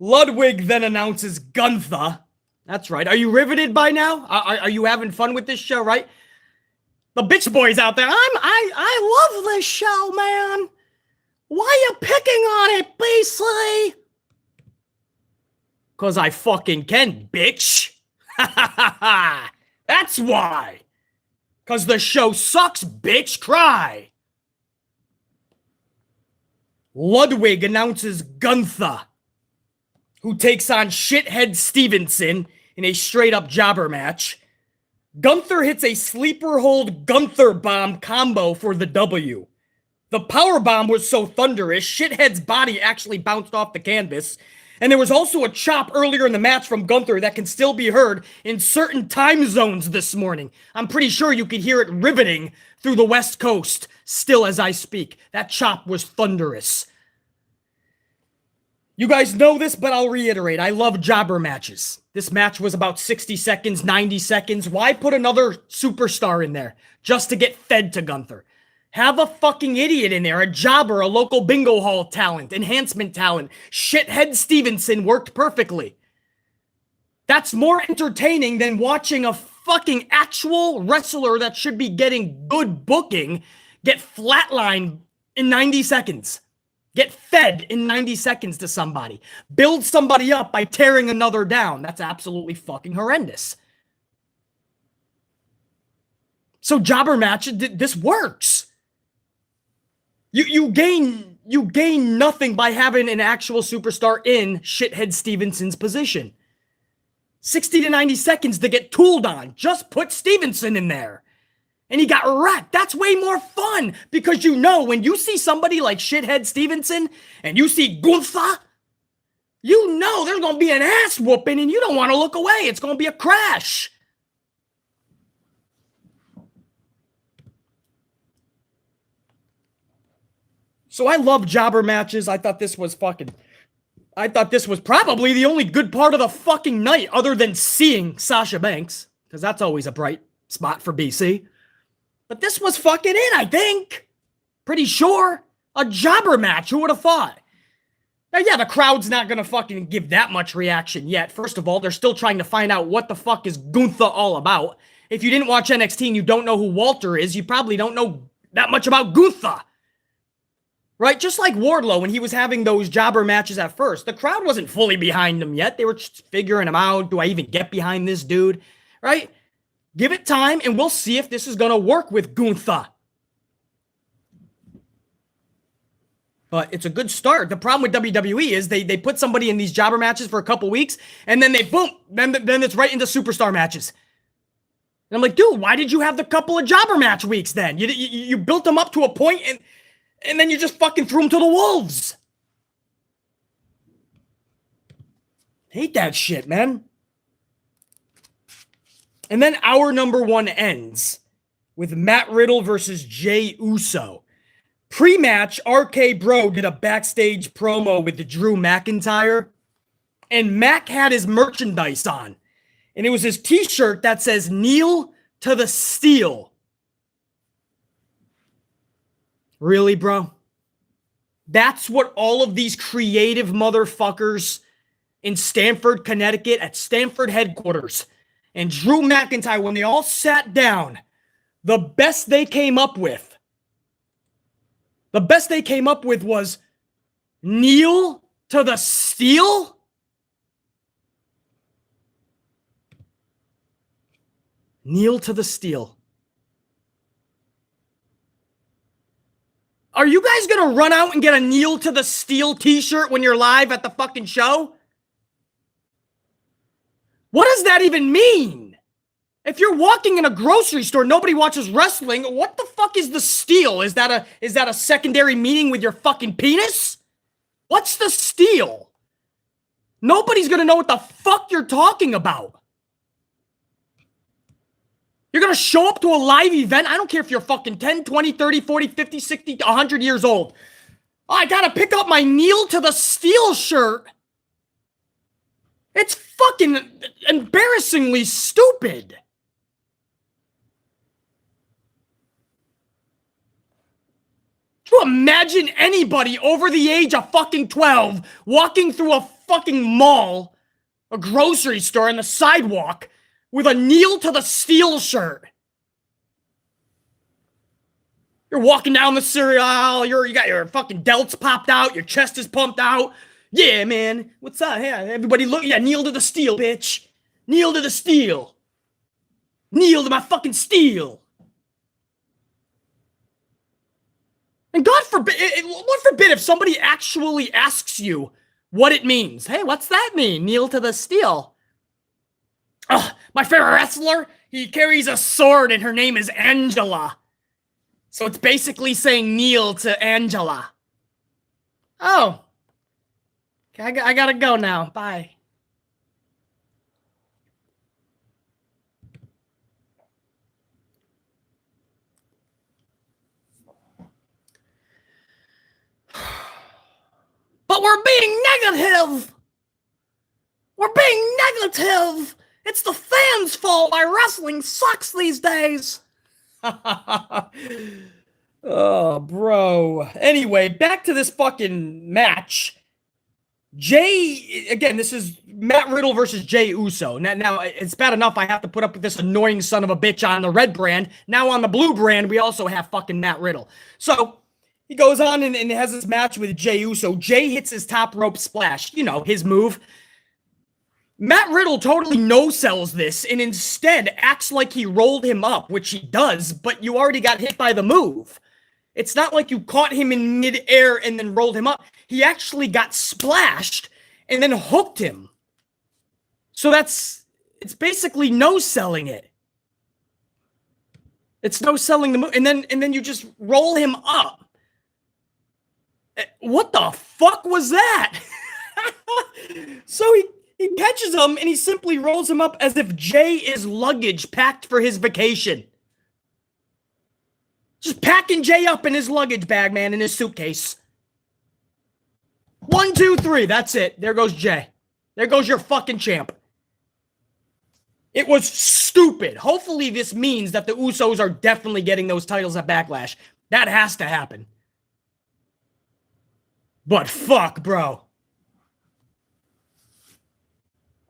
Ludwig then announces Gunther. That's right. Are you riveted by now? Are you having fun with this show, right? The bitch boys out there. I love this show, man. Why you picking on it, Baszler? Cause I fucking can, bitch. That's why. Cause the show sucks, bitch. Cry. Ludwig announces Gunther, who takes on shithead Stevenson in a straight-up jobber match. Gunther hits a sleeper hold Gunther bomb combo for the W. The power bomb was so thunderous, shithead's body actually bounced off the canvas. And there was also a chop earlier in the match from Gunther that can still be heard in certain time zones this morning. I'm pretty sure you could hear it riveting through the West Coast still as I speak. That chop was thunderous. You guys know this, but I'll reiterate. I love jobber matches. This match was about 60 seconds, 90 seconds. Why put another superstar in there just to get fed to Gunther? Have a fucking idiot in there, a jobber, a local bingo hall talent, enhancement talent. Shithead Stevenson worked perfectly. That's more entertaining than watching a fucking actual wrestler that should be getting good booking get flatlined in 90 seconds. Get fed in 90 seconds to somebody. Build somebody up by tearing another down. That's absolutely fucking horrendous. So jobber match, this works. You gain nothing by having an actual superstar in shithead Stevenson's position. 60 to 90 seconds to get tooled on. Just put Stevenson in there. And he got wrecked. That's way more fun because you know when you see somebody like shithead Stevenson and you see Gunther, you know there's going to be an ass whooping and you don't want to look away. It's going to be a crash. So I love jobber matches. I thought this was probably the only good part of the fucking night other than seeing Sasha Banks, because that's always a bright spot for BC. But this was fucking it, I think. Pretty sure. A jobber match, who would have thought? Now, yeah, the crowd's not going to fucking give that much reaction yet. First of all, they're still trying to find out what the fuck is Gunther all about. If you didn't watch NXT and you don't know who Walter is, you probably don't know that much about Gunther. Right? Just like Wardlow when he was having those jobber matches at first. The crowd wasn't fully behind him yet. They were just figuring him out. Do I even get behind this dude? Right? Give it time and we'll see if this is going to work with Gunther. But it's a good start. The problem with WWE is they put somebody in these jobber matches for a couple weeks and then then it's right into superstar matches. And I'm like, dude, why did you have the couple of jobber match weeks then? You built them up to a point and then you just fucking threw them to the wolves. Hate that shit, man. And then hour number 1 ends with Matt Riddle versus Jey Uso. Pre-match, RK Bro did a backstage promo with Drew McIntyre. And Mac had his merchandise on. And it was his t-shirt that says, "Kneel to the steel." Really, bro? That's what all of these creative motherfuckers in Stamford, Connecticut, at Stamford headquarters, and Drew McIntyre, when they all sat down, the best they came up with was kneel to the steel? Kneel to the steel. Are you guys going to run out and get a kneel to the steel t-shirt when you're live at the fucking show? What does that even mean? If you're walking in a grocery store, nobody watches wrestling. What the fuck is the steal? Is that a secondary meaning with your fucking penis? What's the steal? Nobody's gonna know what the fuck you're talking about. You're gonna show up to a live event. I don't care if you're fucking 10, 20, 30, 40, 50, 60, 100 years old. Oh, I gotta pick up my kneel to the steel shirt. It's fucking embarrassingly stupid. Can you imagine anybody over the age of fucking 12 walking through a fucking mall, a grocery store, on the sidewalk with a kneel to the steel shirt? You're walking down the cereal aisle, you got your fucking delts popped out, your chest is pumped out. Yeah, man, what's up? Yeah, everybody look, yeah, kneel to the steel, bitch. Kneel to the steel. Kneel to my fucking steel. And God forbid if somebody actually asks you what it means. Hey, what's that mean? Kneel to the steel. Oh, my favorite wrestler, he carries a sword and her name is Angela. So it's basically saying kneel to Angela. Oh. Okay, I gotta go now. Bye. But we're being negative. We're being negative. It's the fans' fault why wrestling sucks these days. Oh, bro. Anyway, back to this fucking match. Again, this is Matt Riddle versus Jey Uso. Now, it's bad enough I have to put up with this annoying son of a bitch on the red brand. Now on the blue brand, we also have fucking Matt Riddle. So, he goes on and has this match with Jey Uso. Jey hits his top rope splash. You know, his move. Matt Riddle totally no-sells this and instead acts like he rolled him up, which he does, but you already got hit by the move. It's not like you caught him in midair and then rolled him up. He actually got splashed and then hooked him. So it's basically no-selling it. It's no-selling the move. And then you just roll him up. What the fuck was that? So he catches him and he simply rolls him up as if Jey is luggage packed for his vacation. Just packing Jey up in his luggage bag, man, in his suitcase. 1, 2, 3. That's it. There goes Jey. There goes your fucking champ. It was stupid. Hopefully this means that the Usos are definitely getting those titles at Backlash. That has to happen. But fuck, bro.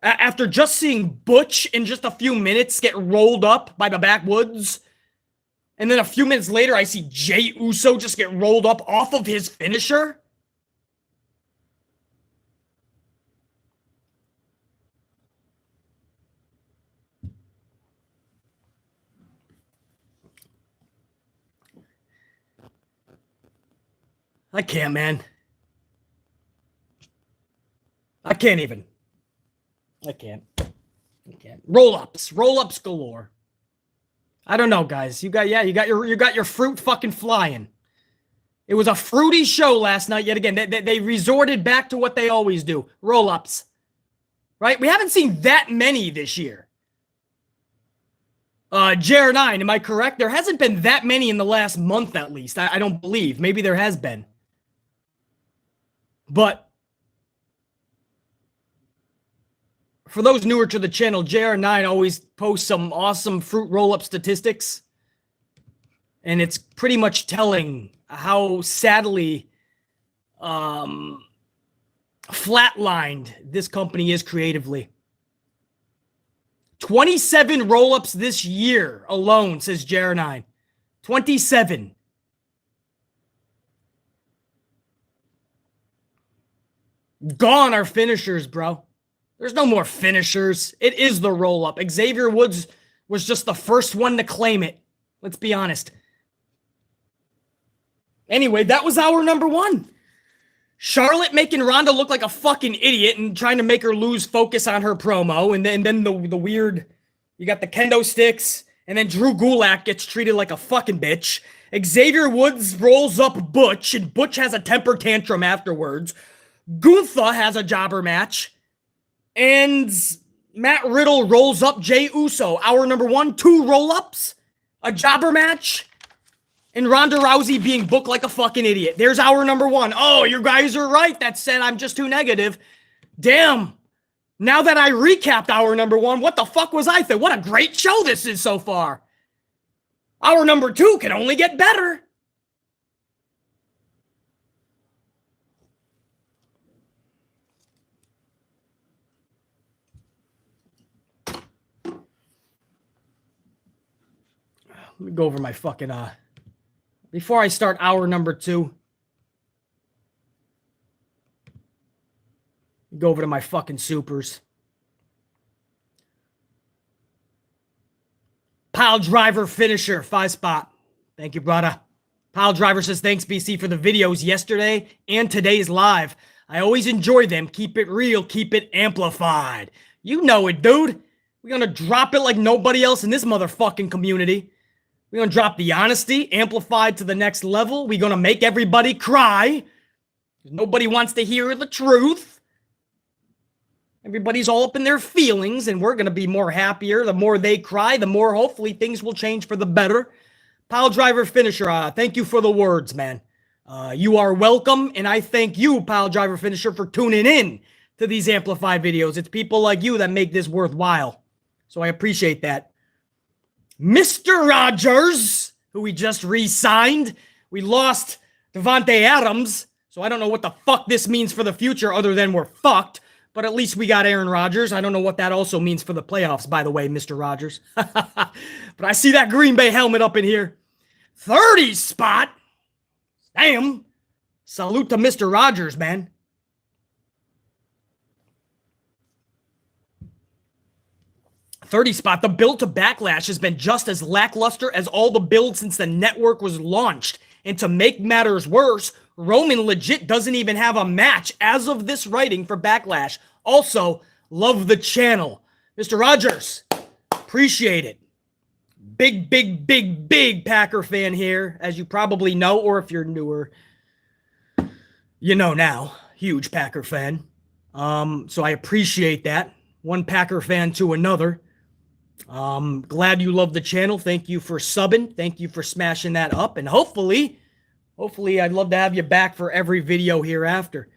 After just seeing Butch in just a few minutes get rolled up by the backwoods, and then a few minutes later I see Jey Uso just get rolled up off of his finisher. I can't, man. I can't even. I can't. Roll-ups galore. I don't know, guys. You got your fruit fucking flying. It was a fruity show last night yet again. They resorted back to what they always do. Roll-ups. Right? We haven't seen that many this year. JR9, am I correct? There hasn't been that many in the last month at least. I don't believe. Maybe there has been. But for those newer to the channel, JR9 always posts some awesome fruit roll-up statistics. And it's pretty much telling how sadly flatlined this company is creatively. 27 roll-ups this year alone, says JR9. 27. Gone are finishers, bro. There's no more finishers. It is the roll-up. Xavier Woods was just the first one to claim it. Let's be honest. Anyway, that was our number one. Charlotte making Ronda look like a fucking idiot and trying to make her lose focus on her promo. And then the weird You got the kendo sticks, and then Drew Gulak gets treated like a fucking bitch. Xavier Woods rolls up Butch, and Butch has a temper tantrum afterwards. Gunther has a jobber match. And Matt Riddle rolls up Jey Uso. Hour number 1, 2 roll-ups, a jobber match, and Ronda Rousey being booked like a fucking idiot. There's hour number 1. Oh, you guys are right. That said, I'm just too negative. Damn. Now that I recapped hour number 1, what the fuck was I thinking? What a great show this is so far. Hour number 2 can only get better. Let me go over my fucking, before I start hour number 2. Go over to my fucking supers. Pile driver finisher, 5 spot. Thank you, brother. Pile driver says, thanks, BC, for the videos yesterday and today's live. I always enjoy them. Keep it real. Keep it amplified. You know it, dude. We're going to drop it like nobody else in this motherfucking community. We're going to drop the honesty, amplified to the next level. We're going to make everybody cry. Nobody wants to hear the truth. Everybody's all up in their feelings, and we're going to be more happier. The more they cry, the more hopefully things will change for the better. Pile driver finisher, thank you for the words, man. You are welcome, and I thank you, Pile driver finisher, for tuning in to these amplified videos. It's people like you that make this worthwhile, so I appreciate that. Mr. Rogers, who we just re-signed. We lost Devontae Adams, so I don't know what the fuck this means for the future other than we're fucked. But at least we got Aaron Rodgers. I don't know what that also means for the playoffs, by the way, Mr. Rogers. But I see that Green Bay helmet up in here. 30 spot. Damn. Salute to Mr. Rogers, man. $30 spot. The build to Backlash has been just as lackluster as all the builds since the network was launched. And to make matters worse, Roman legit doesn't even have a match as of this writing for Backlash. Also, love the channel. Mr. Rogers, appreciate it. Big Packer fan here, as you probably know, or if you're newer, you know now. Huge Packer fan. So I appreciate that. One Packer fan to another. Glad you love the channel. Thank you for subbing. Thank you for smashing that up. And hopefully I'd love to have you back for every video hereafter.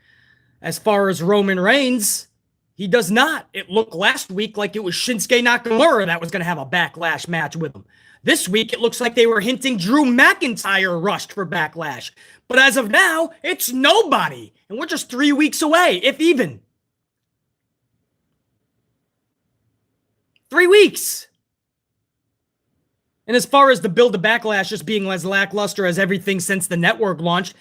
As far as Roman Reigns, he does not. It looked last week like it was Shinsuke Nakamura that was going to have a Backlash match with him. This week, it looks like they were hinting Drew McIntyre rushed for Backlash. But as of now, it's nobody. And we're just 3 weeks away, if even. 3 weeks. And as far as the build to Backlash just being as lackluster as everything since the network launched,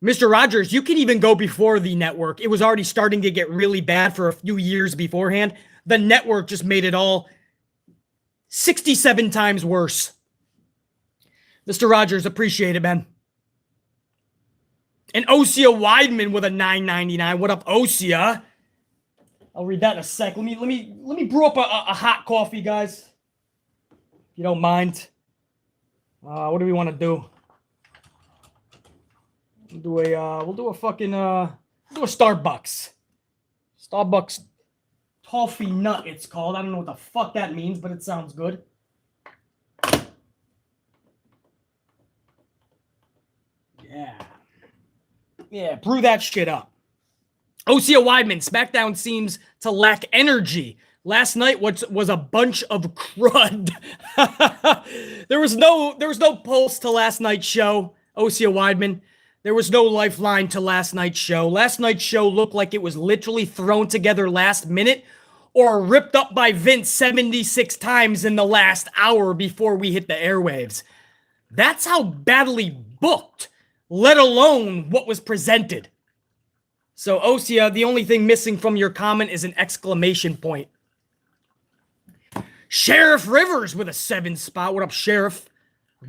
Mr. Rogers, you can even go before the network. It was already starting to get really bad for a few years beforehand. The network just made it all 67 times worse. Mr. Rogers, appreciate it, man. And Osia Weidman with a $9.99. What up, Osia? I'll read that in a sec. Let me brew up a hot coffee, guys. If you don't mind. What do we want to do? We'll do a Starbucks. Starbucks toffee nut, it's called. I don't know what the fuck that means, but it sounds good. Yeah, brew that shit up. Osia Weidman, SmackDown seems to lack energy. Last night was a bunch of crud. There was no pulse to last night's show, Osia Weidman. There was no lifeline to last night's show. Last night's show looked like it was literally thrown together last minute or ripped up by Vince 76 times in the last hour before we hit the airwaves. That's how badly booked, let alone what was presented. So, Osia, the only thing missing from your comment is an exclamation point. Sheriff Rivers with a 7 spot. What up, Sheriff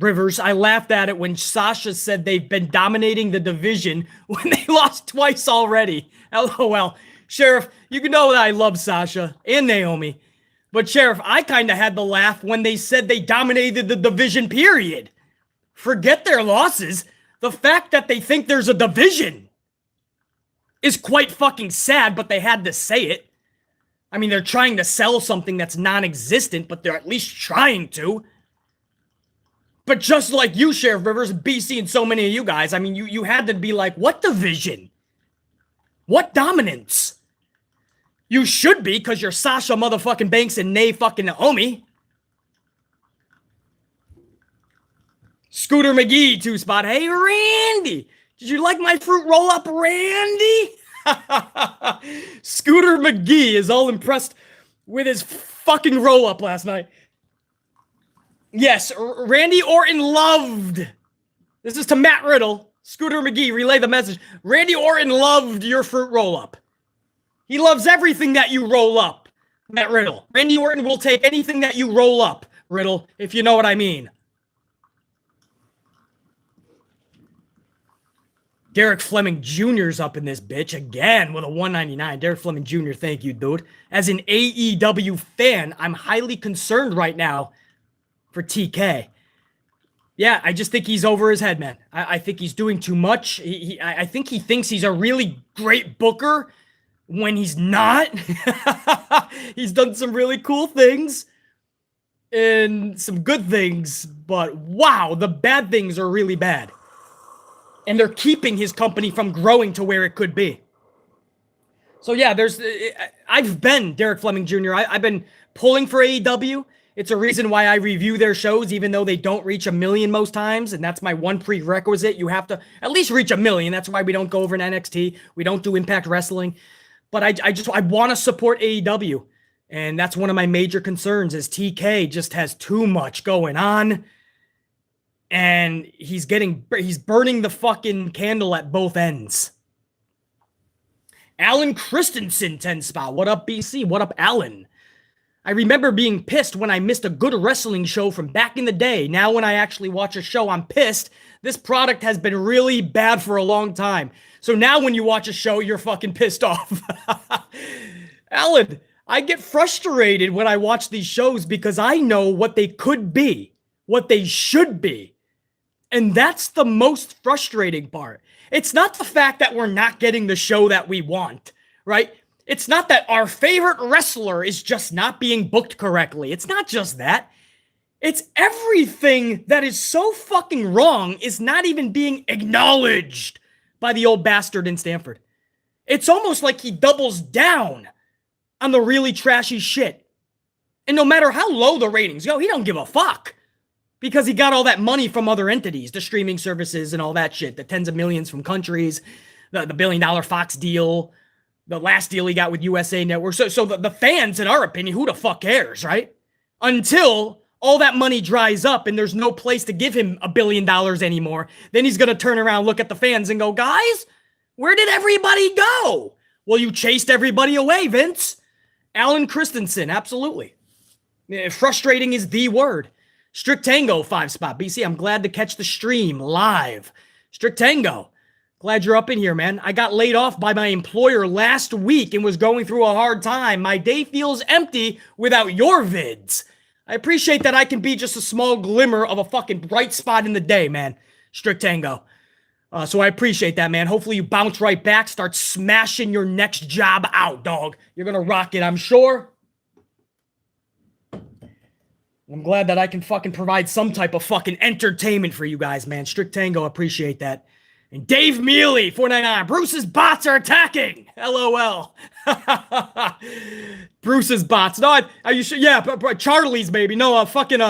Rivers? I laughed at it when Sasha said they've been dominating the division when they lost twice already. LOL. Sheriff, you can know that I love Sasha and Naomi. But Sheriff, I kind of had the laugh when they said they dominated the division, period. Forget their losses. The fact that they think there's a division is quite fucking sad, but they had to say it. I mean, they're trying to sell something that's non-existent, but they're at least trying to. But just like you, Sheriff Rivers, BC, and so many of you guys, I mean, you had to be like, what division? What dominance? You should be, because you're Sasha motherfucking Banks and Nay fucking Naomi. Scooter McGee, 2-spot. Hey, Randy. Did you like my fruit roll-up, Randy? Scooter McGee is all impressed with his fucking roll-up last night. Yes, Randy Orton loved. This is to Matt Riddle. Scooter McGee, relay the message. Randy Orton loved your fruit roll-up. He loves everything that you roll up, Matt Riddle. Randy Orton will take anything that you roll up, Riddle, if you know what I mean. Derek Fleming Jr.'s up in this bitch again with a 199. Derek Fleming Jr., thank you, dude. As an AEW fan, I'm highly concerned right now for TK. Yeah, I just think he's over his head, man. I think he's doing too much. I think he thinks he's a really great booker when he's not. He's done some really cool things and some good things, but wow, the bad things are really bad. And they're keeping his company from growing to where it could be. So yeah, I've been Derek Fleming Jr. I've been pulling for AEW. It's a reason why I review their shows, even though they don't reach 1 million most times. And that's my one prerequisite. You have to at least reach 1 million. That's why we don't go over in NXT. We don't do Impact Wrestling. But I want to support AEW. And that's one of my major concerns is TK just has too much going on. And he's burning the fucking candle at both ends. Alan Christensen, 10-spot. What up, BC? What up, Alan? I remember being pissed when I missed a good wrestling show from back in the day. Now when I actually watch a show, I'm pissed. This product has been really bad for a long time. So now when you watch a show, you're fucking pissed off. Alan, I get frustrated when I watch these shows because I know what they could be, what they should be. And that's the most frustrating part. It's not the fact that we're not getting the show that we want, right? It's not that our favorite wrestler is just not being booked correctly. It's not just that. It's everything that is so fucking wrong is not even being acknowledged by the old bastard in Stanford. It's almost like he doubles down on the really trashy shit. And no matter how low the ratings go, he don't give a fuck. Because he got all that money from other entities, the streaming services and all that shit, the tens of millions from countries, the $1 billion Fox deal, the last deal he got with USA Network. So the fans, in our opinion, who the fuck cares, right? Until all that money dries up and there's no place to give him $1 billion anymore, then he's going to turn around, look at the fans and go, guys, where did everybody go? Well, you chased everybody away, Vince. Alan Christensen, absolutely. Frustrating is the word. Strict Tango, 5-spot. BC, I'm glad to catch the stream live. Strict Tango, glad you're up in here, man. I got laid off by my employer last week and was going through a hard time. My day feels empty without your vids. I appreciate that I can be just a small glimmer of a fucking bright spot in the day, man. Strict Tango. So I appreciate that, man. Hopefully you bounce right back, start smashing your next job out, dog. You're going to rock it, I'm sure. I'm glad that I can fucking provide some type of fucking entertainment for you guys, man. Strict Tango, appreciate that. And Dave Mealy, 499. Bruce's bots are attacking. LOL. Bruce's bots. No, are you sure? Yeah, Charlie's, baby. No, fucking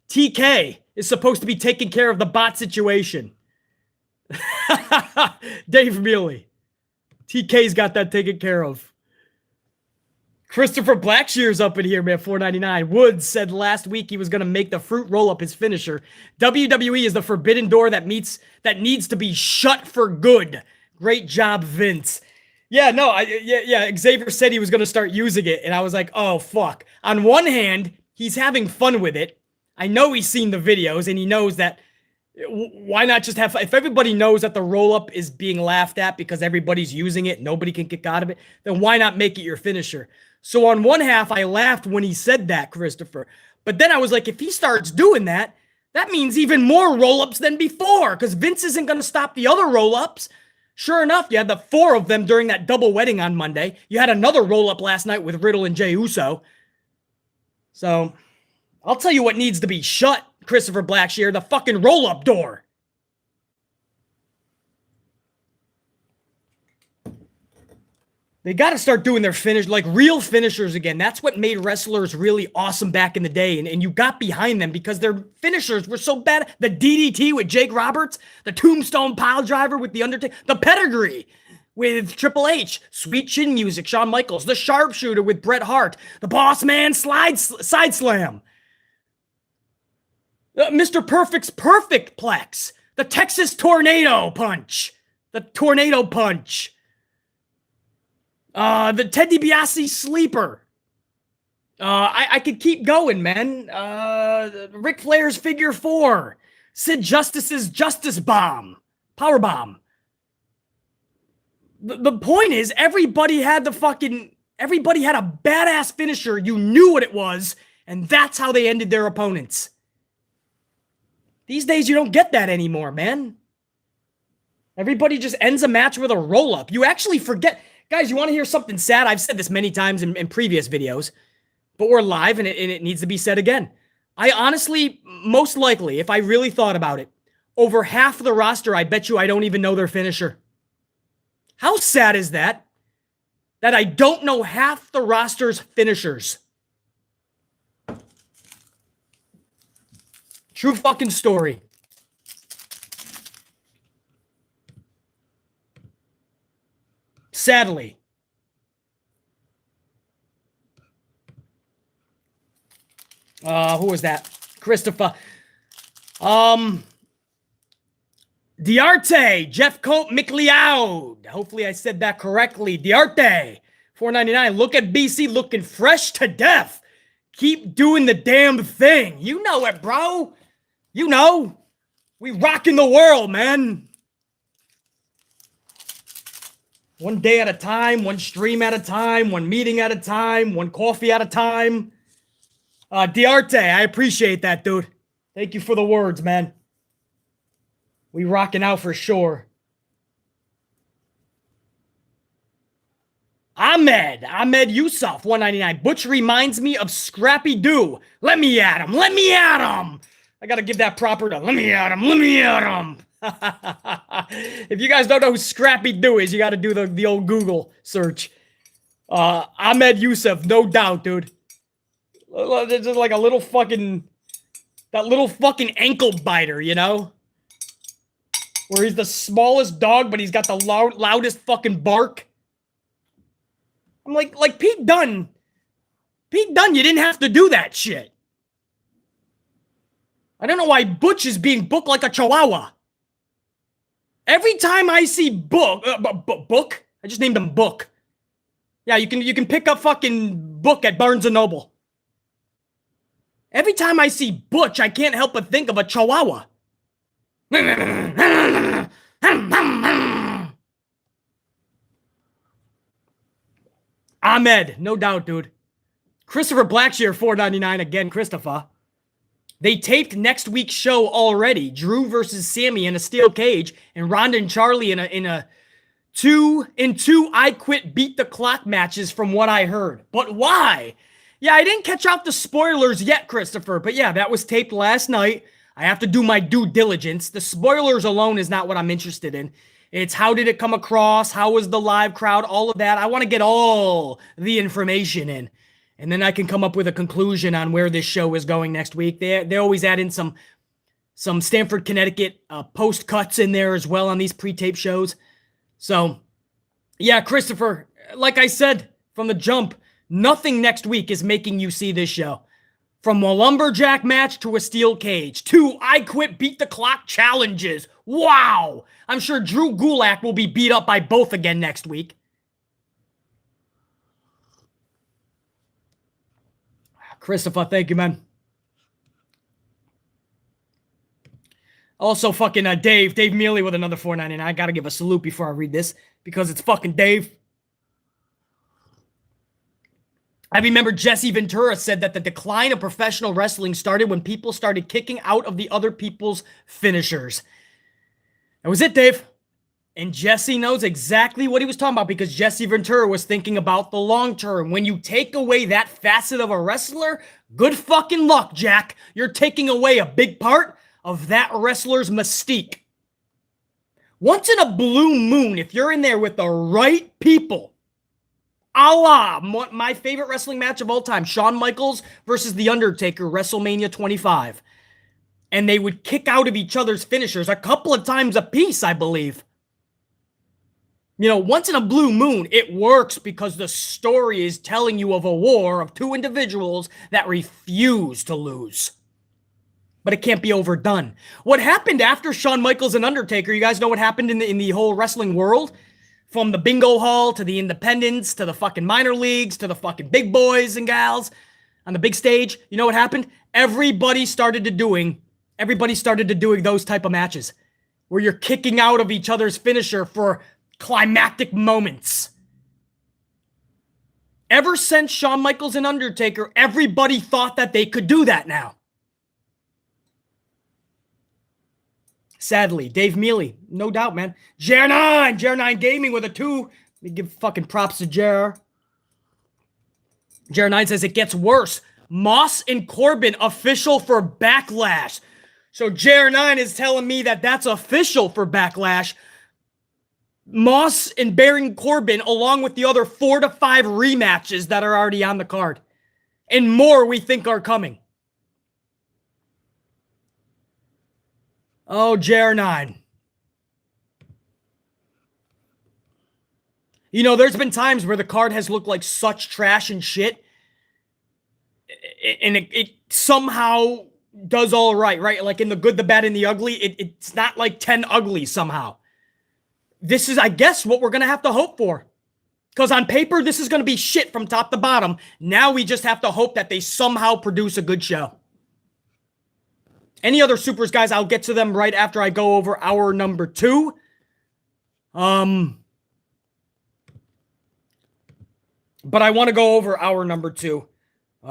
TK is supposed to be taking care of the bot situation. Dave Mealy. TK's got that taken care of. Christopher Blackshear's up in here, man, 499. Woods said last week he was going to make the fruit roll-up his finisher. WWE is the forbidden door that needs to be shut for good. Great job, Vince. Yeah, no, Xavier said he was going to start using it, and I was like, oh, fuck. On one hand, he's having fun with it. I know he's seen the videos, and he knows that Why not just have, if everybody knows that the roll-up is being laughed at because everybody's using it, nobody can kick out of it, then why not make it your finisher? So on one half, I laughed when he said that, Christopher. But then I was like, if he starts doing that, that means even more roll-ups than before, because Vince isn't going to stop the other roll-ups. Sure enough, you had the 4 of them during that double wedding on Monday. You had another roll-up last night with Riddle and Jey Uso. So, I'll tell you what needs to be shut, Christopher Blackshear, the fucking roll-up door. They got to start doing their finish, like real finishers again. That's what made wrestlers really awesome back in the day. And you got behind them because their finishers were so bad. The DDT with Jake Roberts, the Tombstone Pile Driver with The Undertaker, the Pedigree with Triple H, Sweet Chin Music, Shawn Michaels, the Sharpshooter with Bret Hart, the Boss Man Side Slam, Mr. Perfect's Perfect Plex, the Texas Tornado Punch, the Tornado Punch, the Ted DiBiase Sleeper. I could keep going, man. Ric Flair's Figure 4, Sid Justice's Justice Bomb, Power Bomb. The point is, everybody had a badass finisher. You knew what it was, and that's how they ended their opponents. These days, you don't get that anymore, man. Everybody just ends a match with a roll-up. You actually forget. Guys, you want to hear something sad? I've said this many times in previous videos, but we're live, and it needs to be said again. I honestly, most likely, if I really thought about it, over half the roster, I bet you I don't even know their finisher. How sad is that? That I don't know half the roster's finishers. True fucking story. Sadly. Who was that? Christopher. Diarte, Jeff Colt McLeod. Hopefully I said that correctly. Diarte, $4.99. Look at BC looking fresh to death. Keep doing the damn thing. You know it, bro. You know. We rocking the world, man. One day at a time, one stream at a time, one meeting at a time, one coffee at a time. Diarte, I appreciate that, dude. Thank you for the words, man. We rocking out for sure. Ahmed Yusuf, $1.99. Butch reminds me of Scrappy Doo. Let me at him. Let me at him. I got to give that proper to let me at him. Let me at him. If you guys don't know who Scrappy Doo is, you got to do the old Google search. Ahmed Yusuf, no doubt, dude. It's just like a little fucking, that little fucking ankle biter, you know? Where he's the smallest dog, but he's got the loudest fucking bark. I'm like Pete Dunne. Pete Dunne, you didn't have to do that shit. I don't know why Butch is being booked like a chihuahua. Every time I see Book, I just named him Book. Yeah, you can pick up fucking Book at Barnes & Noble. Every time I see Butch, I can't help but think of a chihuahua. Ahmed, no doubt, dude. Christopher Blackshear, $4.99 again, Christopher. They taped next week's show already. Drew versus Sami in a steel cage, and Ronda and Charlie in two I Quit Beat the Clock matches from what I heard. But why? Yeah, I didn't catch out the spoilers yet, Christopher. But yeah, that was taped last night. I have to do my due diligence. The spoilers alone is not what I'm interested in. It's how did it come across? How was the live crowd? All of that. I want to get all the information in. And then I can come up with a conclusion on where this show is going next week. They always add in some Stamford, Connecticut post cuts in there as well on these pre-tape shows. So, yeah, Christopher, like I said from the jump, nothing next week is making you see this show. From a lumberjack match to a steel cage, 2 I Quit Beat the Clock challenges. Wow! I'm sure Drew Gulak will be beat up by both again next week. Christopher, thank you, man. Also, fucking Dave Mealy with another $4.99. I gotta give a salute before I read this because it's fucking Dave. I remember Jesse Ventura said that the decline of professional wrestling started when people started kicking out of the other people's finishers. That was it, Dave. And Jesse knows exactly what he was talking about because Jesse Ventura was thinking about the long term. When you take away that facet of a wrestler, good fucking luck, Jack. You're taking away a big part of that wrestler's mystique. Once in a blue moon, if you're in there with the right people, a la my favorite wrestling match of all time, Shawn Michaels versus The Undertaker, WrestleMania 25. And they would kick out of each other's finishers a couple of times a piece, I believe. You know, once in a blue moon, it works because the story is telling you of a war of two individuals that refuse to lose. But it can't be overdone. What happened after Shawn Michaels and Undertaker, you guys know what happened in the whole wrestling world? From the bingo hall to the independents to the fucking minor leagues to the fucking big boys and gals on the big stage. You know what happened? Everybody started to doing those type of matches where you're kicking out of each other's finisher for climactic moments. Ever since Shawn Michaels and Undertaker, everybody thought that they could do that now. Sadly, Dave Mealy, no doubt, man. Jer9 Gaming with a 2. Let me give fucking props to Jer. Jer9 says it gets worse. Moss and Corbin official for Backlash. So Jer9 is telling me that that's official for Backlash. Moss and Baron Corbin, along with the other 4 to 5 rematches that are already on the card. And more we think are coming. Oh, Jer9. You know, there's been times where the card has looked like such trash and shit. And it somehow does all right? Like in the good, the bad, and the ugly, it's not like 10 uglies somehow. This is, I guess, what we're going to have to hope for. Because on paper, this is going to be shit from top to bottom. Now we just have to hope that they somehow produce a good show. Any other supers, guys, I'll get to them right after I go over our number 2. But I want to go over our number 2.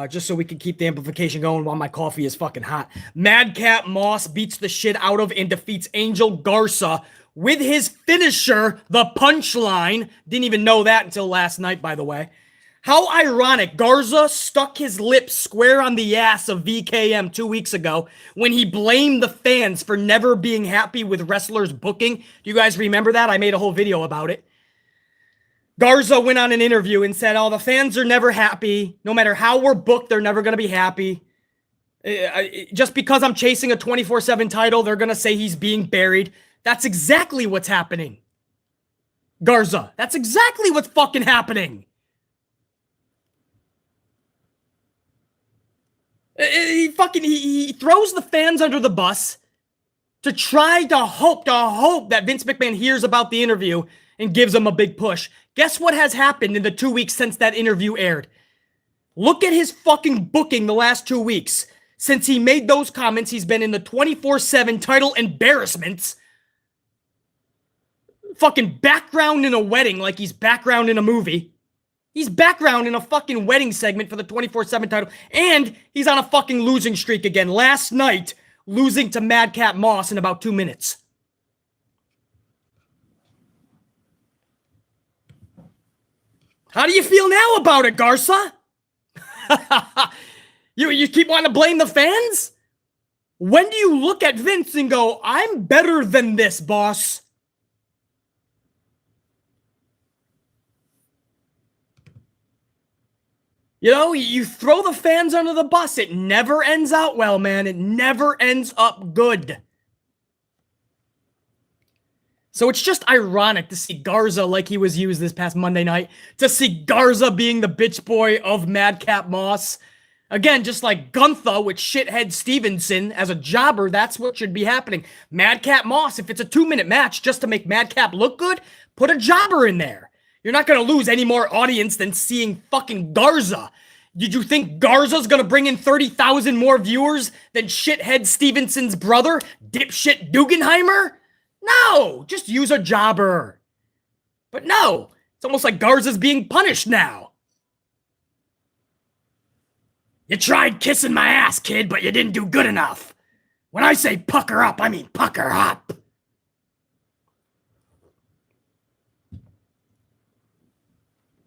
Just so we can keep the amplification going while my coffee is fucking hot. Madcap Moss beats the shit out of and defeats Angel Garza with his finisher, the punchline. Didn't even know that until last night, by the way. How ironic. Garza stuck his lips square on the ass of VKM 2 weeks ago when he blamed the fans for never being happy with wrestlers' booking. Do you guys remember that? I made a whole video about it. Garza went on an interview and said, oh, the fans are never happy. No matter how we're booked, they're never going to be happy. Just because I'm chasing a 24/7 title, they're going to say he's being buried. That's exactly what's happening. Garza, that's exactly what's fucking happening. He throws the fans under the bus to try to hope that Vince McMahon hears about the interview and gives him a big push. Guess what has happened in the 2 weeks since that interview aired? Look at his fucking booking the last 2 weeks. Since he made those comments, he's been in the 24/7 title embarrassments. Fucking background in a wedding like he's background in a movie. He's background in a fucking wedding segment for the 24/7 title. And he's on a fucking losing streak again. Last night, losing to Madcap Moss in about 2 minutes. How do you feel now about it, Garza? You keep wanting to blame the fans? When do you look at Vince and go, I'm better than this, boss? You know, you throw the fans under the bus. It never ends out well, man. It never ends up good. So it's just ironic to see Garza like he was used this past Monday night. To see Garza being the bitch boy of Madcap Moss. Again, just like Gunther with shithead Stevenson as a jobber, that's what should be happening. Madcap Moss, if it's a 2-minute match just to make Madcap look good, put a jobber in there. You're not going to lose any more audience than seeing fucking Garza Did you think Garza's gonna bring in 30,000 more viewers than shithead Stevenson's brother, dipshit Dugenheimer? No, just use a jobber. But no, it's almost like Garza's being punished now. You tried kissing my ass, kid, but you didn't do good enough. When I say pucker up, I mean pucker up.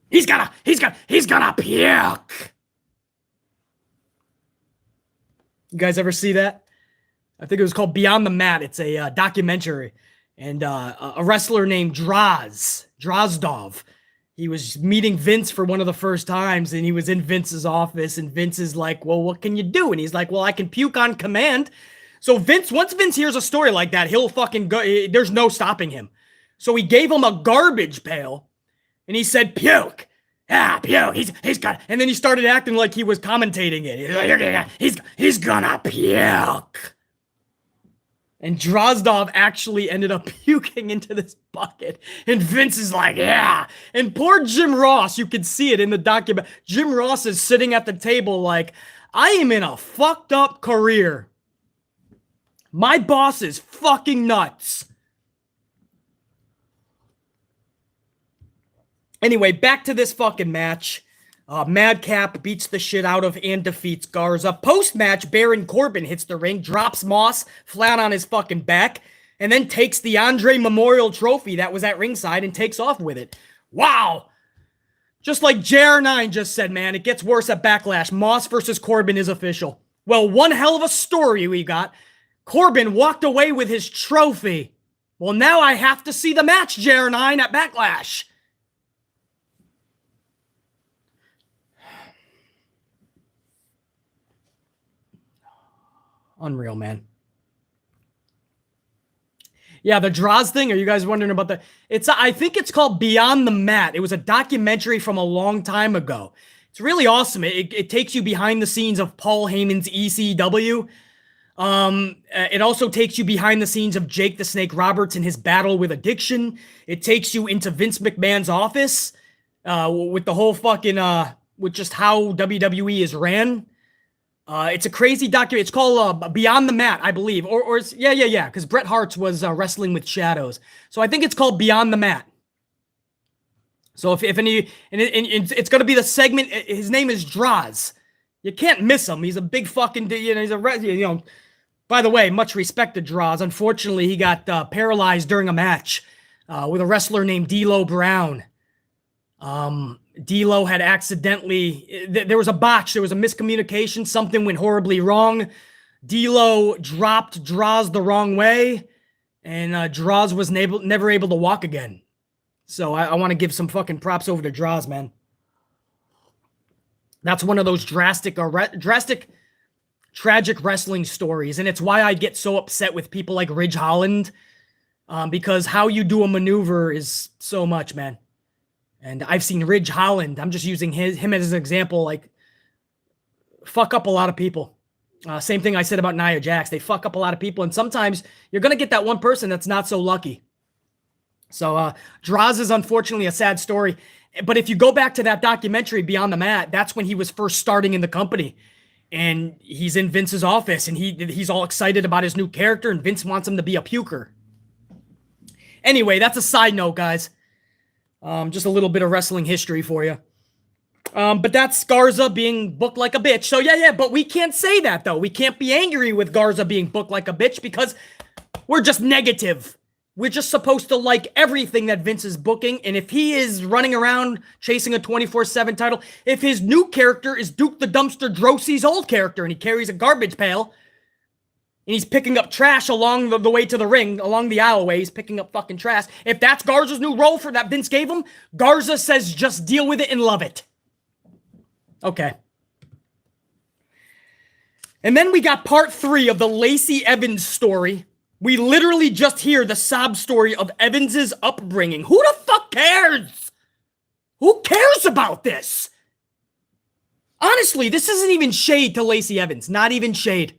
He's gonna puke. You guys ever see that? I think it was called Beyond the Mat. It's a documentary. And a wrestler named Drozdov, he was meeting Vince for one of the first times, and he was in Vince's office, and Vince is like, well, what can you do? And he's like, well, I can puke on command. So once Vince hears a story like that, he'll fucking go. There's no stopping him. So he gave him a garbage pail, and he said, puke. Ah, puke. He's got. And then he started acting like he was commentating it. He's gonna puke. And Drozdov actually ended up puking into this bucket. And Vince is like, yeah. And poor Jim Ross, you can see it in the document. Jim Ross is sitting at the table like, I am in a fucked up career. My boss is fucking nuts. Anyway, back to this fucking match. Madcap beats the shit out of and defeats Garza. Post-match, Baron Corbin hits the ring, drops Moss flat on his fucking back, and then takes the Andre Memorial Trophy that was at ringside and takes off with it. Wow. Just like JR9 just said, man, it gets worse at Backlash. Moss versus Corbin is official. Well, one hell of a story we got. Corbin walked away with his trophy. Well, now I have to see the match, JR9, at Backlash. Unreal, man. Yeah, the Droz thing. Are you guys wondering about that? I think it's called Beyond the Mat. It was a documentary from a long time ago. It's really awesome. It takes you behind the scenes of Paul Heyman's ECW. It also takes you behind the scenes of Jake the Snake Roberts and his battle with addiction. It takes you into Vince McMahon's office with the whole fucking with just how WWE is ran. It's a crazy document. It's called Beyond the Mat, I believe. Or it's, yeah. Because Bret Hart's was wrestling with shadows. So I think it's called Beyond the Mat. So if any, and it's going to be the segment. His name is Droz. You can't miss him. He's a big fucking, he's a, by the way, much respect to Droz. Unfortunately, he got paralyzed during a match with a wrestler named D'Lo Brown. D'Lo had accidentally, there was a botch, there was a miscommunication, something went horribly wrong. D'Lo dropped Droz the wrong way, and Droz was never able to walk again. So I want to give some fucking props over to Droz, man. That's one of those drastic, tragic wrestling stories, and it's why I get so upset with people like Ridge Holland, because how you do a maneuver is so much, man. And I've seen Ridge Holland, I'm just using him as an example, like, fuck up a lot of people. Same thing I said about Nia Jax. They fuck up a lot of people, and sometimes you're going to get that one person that's not so lucky. So Droz is unfortunately a sad story. But if you go back to that documentary, Beyond the Mat, that's when he was first starting in the company. And he's in Vince's office, and he's all excited about his new character, and Vince wants him to be a puker. Anyway, that's a side note, guys. Just a little bit of wrestling history for you. But that's Garza being booked like a bitch. So yeah, but we can't say that, though. We can't be angry with Garza being booked like a bitch because we're just negative. We're just supposed to like everything that Vince is booking. And if he is running around chasing a 24/7 title, if his new character is Duke the Dumpster Drosy's old character and he carries a garbage pail and he's picking up trash along the way to the ring, along the aisleway, he's picking up fucking trash. If that's Garza's new role for that Vince gave him, Garza says just deal with it and love it. Okay. And then we got part 3 of the Lacey Evans story. We literally just hear the sob story of Evans's upbringing. Who the fuck cares? Who cares about this? Honestly, this isn't even shade to Lacey Evans. Not even shade.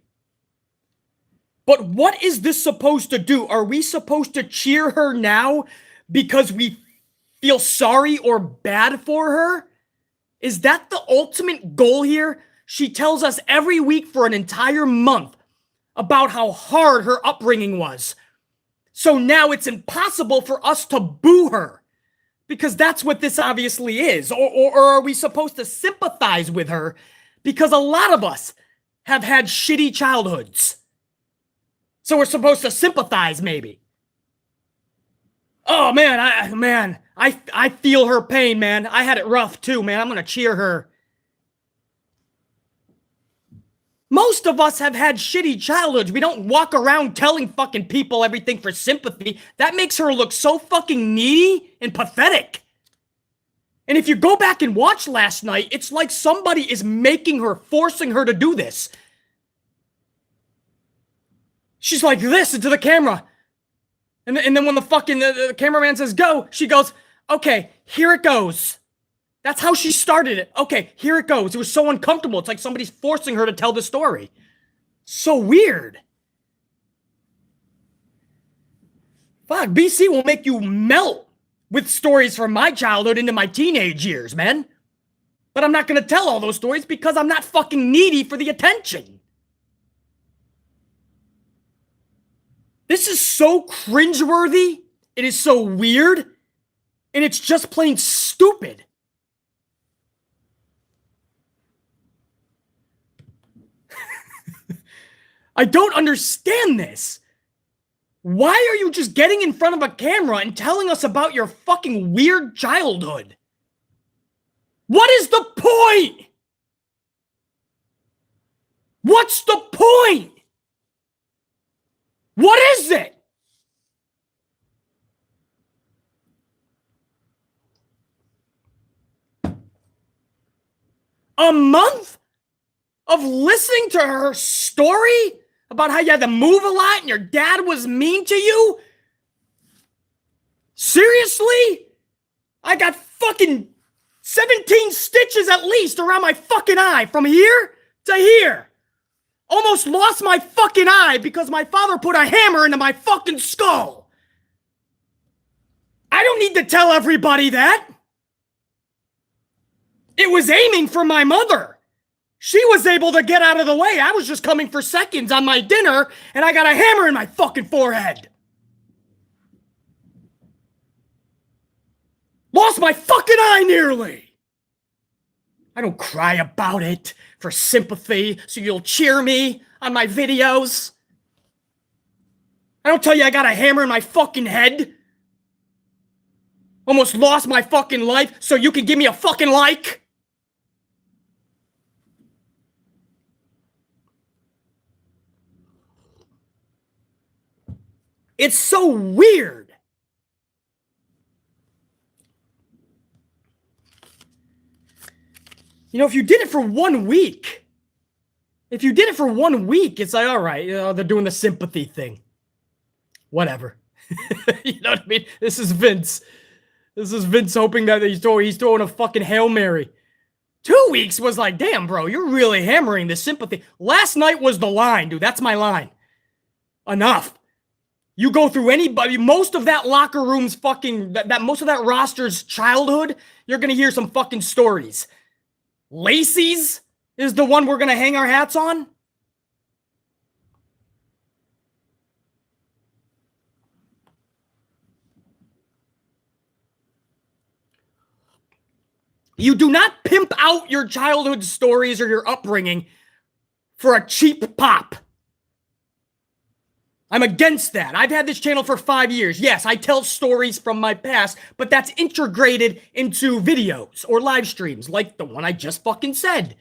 But what is this supposed to do? Are we supposed to cheer her now because we feel sorry or bad for her? Is that the ultimate goal here? She tells us every week for an entire month about how hard her upbringing was. So now it's impossible for us to boo her, because that's what this obviously is. Or are we supposed to sympathize with her? Because a lot of us have had shitty childhoods. So we're supposed to sympathize, maybe. Oh, man, I feel her pain, man. I had it rough, too, man. I'm going to cheer her. Most of us have had shitty childhoods. We don't walk around telling fucking people everything for sympathy. That makes her look so fucking needy and pathetic. And if you go back and watch last night, it's like somebody is making her, forcing her to do this. She's like this into the camera. And then when the fucking the cameraman says go, she goes, okay, here it goes. That's how she started it. Okay, here it goes. It was so uncomfortable. It's like somebody's forcing her to tell the story. So weird. Fuck, BC will make you melt with stories from my childhood into my teenage years, man. But I'm not going to tell all those stories because I'm not fucking needy for the attention. This is so cringeworthy. It is so weird. And it's just plain stupid. I don't understand this. Why are you just getting in front of a camera and telling us about your fucking weird childhood? What is the point? What's the point? What is it? A month of listening to her story about how you had to move a lot and your dad was mean to you? Seriously? I got fucking 17 stitches at least around my fucking eye from here to here. Almost lost my fucking eye because my father put a hammer into my fucking skull. I don't need to tell everybody that. It was aiming for my mother. She was able to get out of the way. I was just coming for seconds on my dinner, and I got a hammer in my fucking forehead. Lost my fucking eye nearly. I don't cry about it for sympathy, so you'll cheer me on my videos. I don't tell you I got a hammer in my fucking head. Almost lost my fucking life, so you can give me a fucking like. It's so weird. You know, if you did it for 1 week, it's like, all right, you know, they're doing the sympathy thing. Whatever. You know what I mean? This is Vince. This is Vince hoping that he's throwing a fucking Hail Mary. 2 weeks was like, damn, bro, you're really hammering the sympathy. Last night was the line, dude. That's my line. Enough. You go through anybody, most of that locker room's fucking, most of that roster's childhood, you're going to hear some fucking stories. Lacey's is the one we're going to hang our hats on. You do not pimp out your childhood stories or your upbringing for a cheap pop. I'm against that. I've had this channel for 5 years. Yes, I tell stories from my past, but that's integrated into videos or live streams like the one I just fucking said.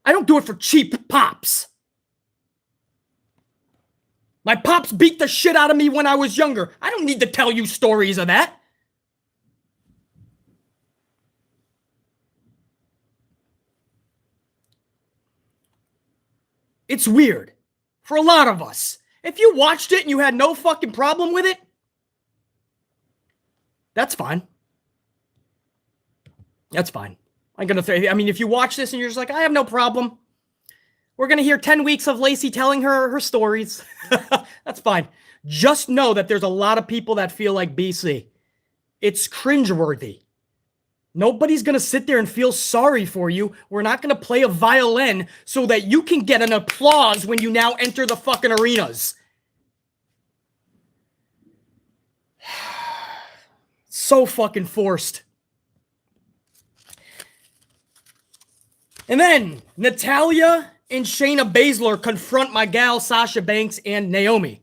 I don't do it for cheap pops. My pops beat the shit out of me when I was younger. I don't need to tell you stories of that. It's weird for a lot of us. If you watched it and you had no fucking problem with it, that's fine. That's fine. I mean, if you watch this and you're just like, I have no problem. We're going to hear 10 weeks of Lacey telling her stories. That's fine. Just know that there's a lot of people that feel like BC. It's cringeworthy. Nobody's going to sit there and feel sorry for you. We're not going to play a violin so that you can get an applause when you now enter the fucking arenas. So fucking forced. And then Natalya and Shayna Baszler confront my gal Sasha Banks and Naomi.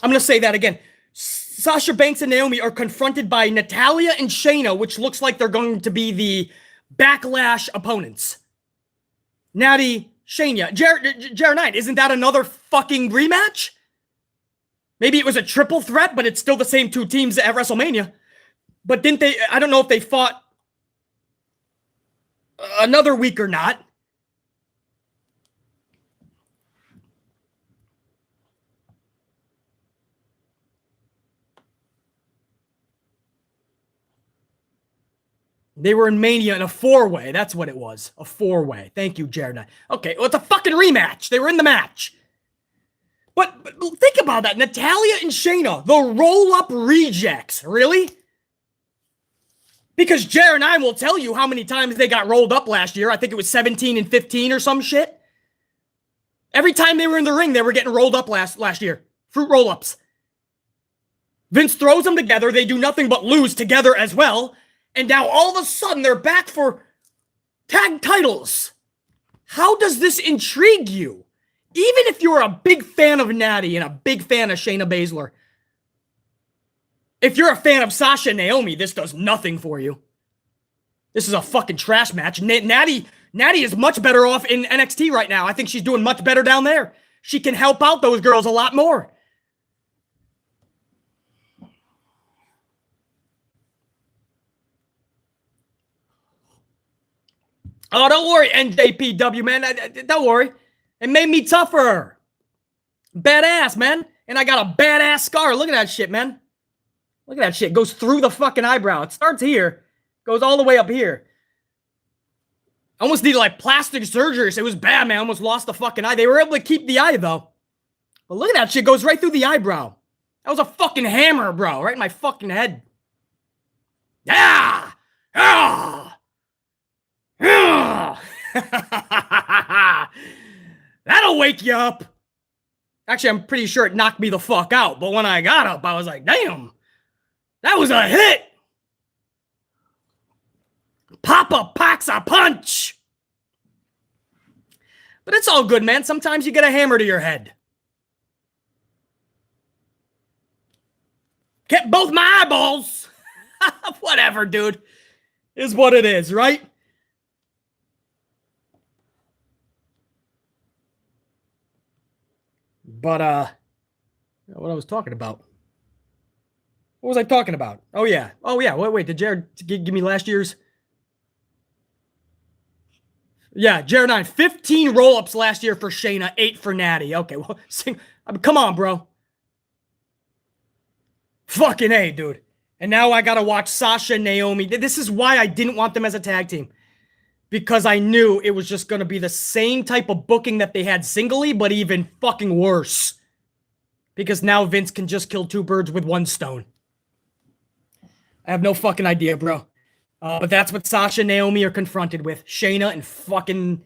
I'm going to say that again. Sasha Banks and Naomi are confronted by Natalya and Shayna, which looks like they're going to be the Backlash opponents. Natty, Shayna, Jer9, isn't that another fucking rematch? Maybe it was a triple threat, but it's still the same two teams at WrestleMania. But didn't they, I don't know if they fought another week or not. They were in Mania in a four-way. That's what it was. A four-way. Thank you, Jared. Okay, well, it's a fucking rematch. They were in the match. But think about that. Natalya and Shayna, the roll-up rejects. Really? Because Jared and I will tell you how many times they got rolled up last year. I think it was 17 and 15 or some shit. Every time they were in the ring, they were getting rolled up last year. Fruit roll-ups. Vince throws them together. They do nothing but lose together as well. And now all of a sudden they're back for tag titles. How does this intrigue you? Even if you're a big fan of Natty and a big fan of Shayna Baszler. If you're a fan of Sasha and Naomi, this does nothing for you. This is a fucking trash match. Natty is much better off in NXT right now. I think she's doing much better down there. She can help out those girls a lot more. Oh, don't worry, NJPW, man. Don't worry. It made me tougher. Badass, man. And I got a badass scar. Look at that shit, man. Look at that shit. It goes through the fucking eyebrow. It starts here. Goes all the way up here. I almost needed, like, plastic surgery. So it was bad, man. I almost lost the fucking eye. They were able to keep the eye, though. But look at that shit. It goes right through the eyebrow. That was a fucking hammer, bro. Right in my fucking head. Yeah! Ah! That'll wake you up. Actually, I'm pretty sure it knocked me the fuck out. But when I got up, I was like, damn, that was a hit. Papa packs a punch. But it's all good, man. Sometimes you get a hammer to your head. Get both my eyeballs. Whatever, dude. Is what it is, right? But, what I was talking about. What was I talking about? Oh, yeah. Wait. Did Jared give me last year's? Yeah, Jared 9. 15 roll-ups last year for Shayna, 8 for Natty. Okay, well, come on, bro. Fucking A, dude. And now I gotta watch Sasha and Naomi. This is why I didn't want them as a tag team. Because I knew it was just going to be the same type of booking that they had singly, but even fucking worse. Because now Vince can just kill two birds with one stone. I have no fucking idea, bro. But that's what Sasha and Naomi are confronted with. Shayna and fucking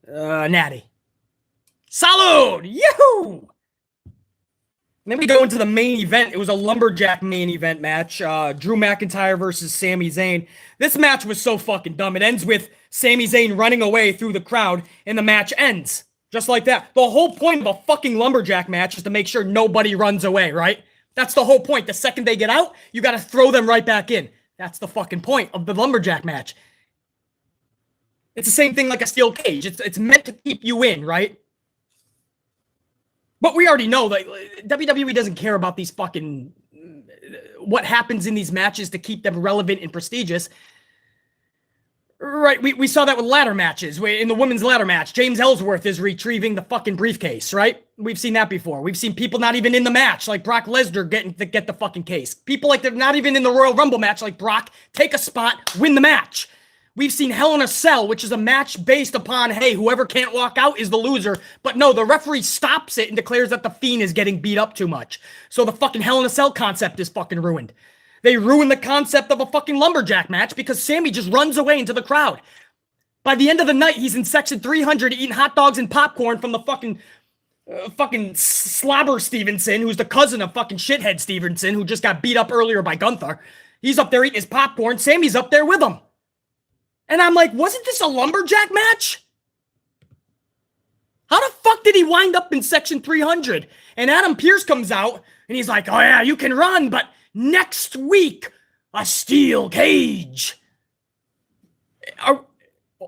Natty. Salud! Yahoo! And then we go into the main event. It was a Lumberjack main event match. Drew McIntyre versus Sami Zayn. This match was so fucking dumb. It ends with Sami Zayn running away through the crowd, and the match ends. Just like that. The whole point of a fucking Lumberjack match is to make sure nobody runs away, right? That's the whole point. The second they get out, you got to throw them right back in. That's the fucking point of the Lumberjack match. It's the same thing like a steel cage. It's meant to keep you in, right? But we already know that WWE doesn't care about these fucking what happens in these matches to keep them relevant and prestigious. Right, we saw that with ladder matches. In the women's ladder match, James Ellsworth is retrieving the fucking briefcase, right? We've seen that before. We've seen people not even in the match, like Brock Lesnar, get the fucking case. People like they're not even in the Royal Rumble match, like Brock, take a spot, win the match. We've seen Hell in a Cell, which is a match based upon, hey, whoever can't walk out is the loser. But no, the referee stops it and declares that the Fiend is getting beat up too much. So the fucking Hell in a Cell concept is fucking ruined. They ruin the concept of a fucking lumberjack match because Sami just runs away into the crowd. By the end of the night, he's in section 300 eating hot dogs and popcorn from the fucking Slobber Stevenson, who's the cousin of fucking Shithead Stevenson, who just got beat up earlier by Gunther. He's up there eating his popcorn. Sami's up there with him. And I'm like, wasn't this a lumberjack match? How the fuck did he wind up in section 300? And Adam Pearce comes out and he's like, oh yeah, you can run, but next week, a steel cage.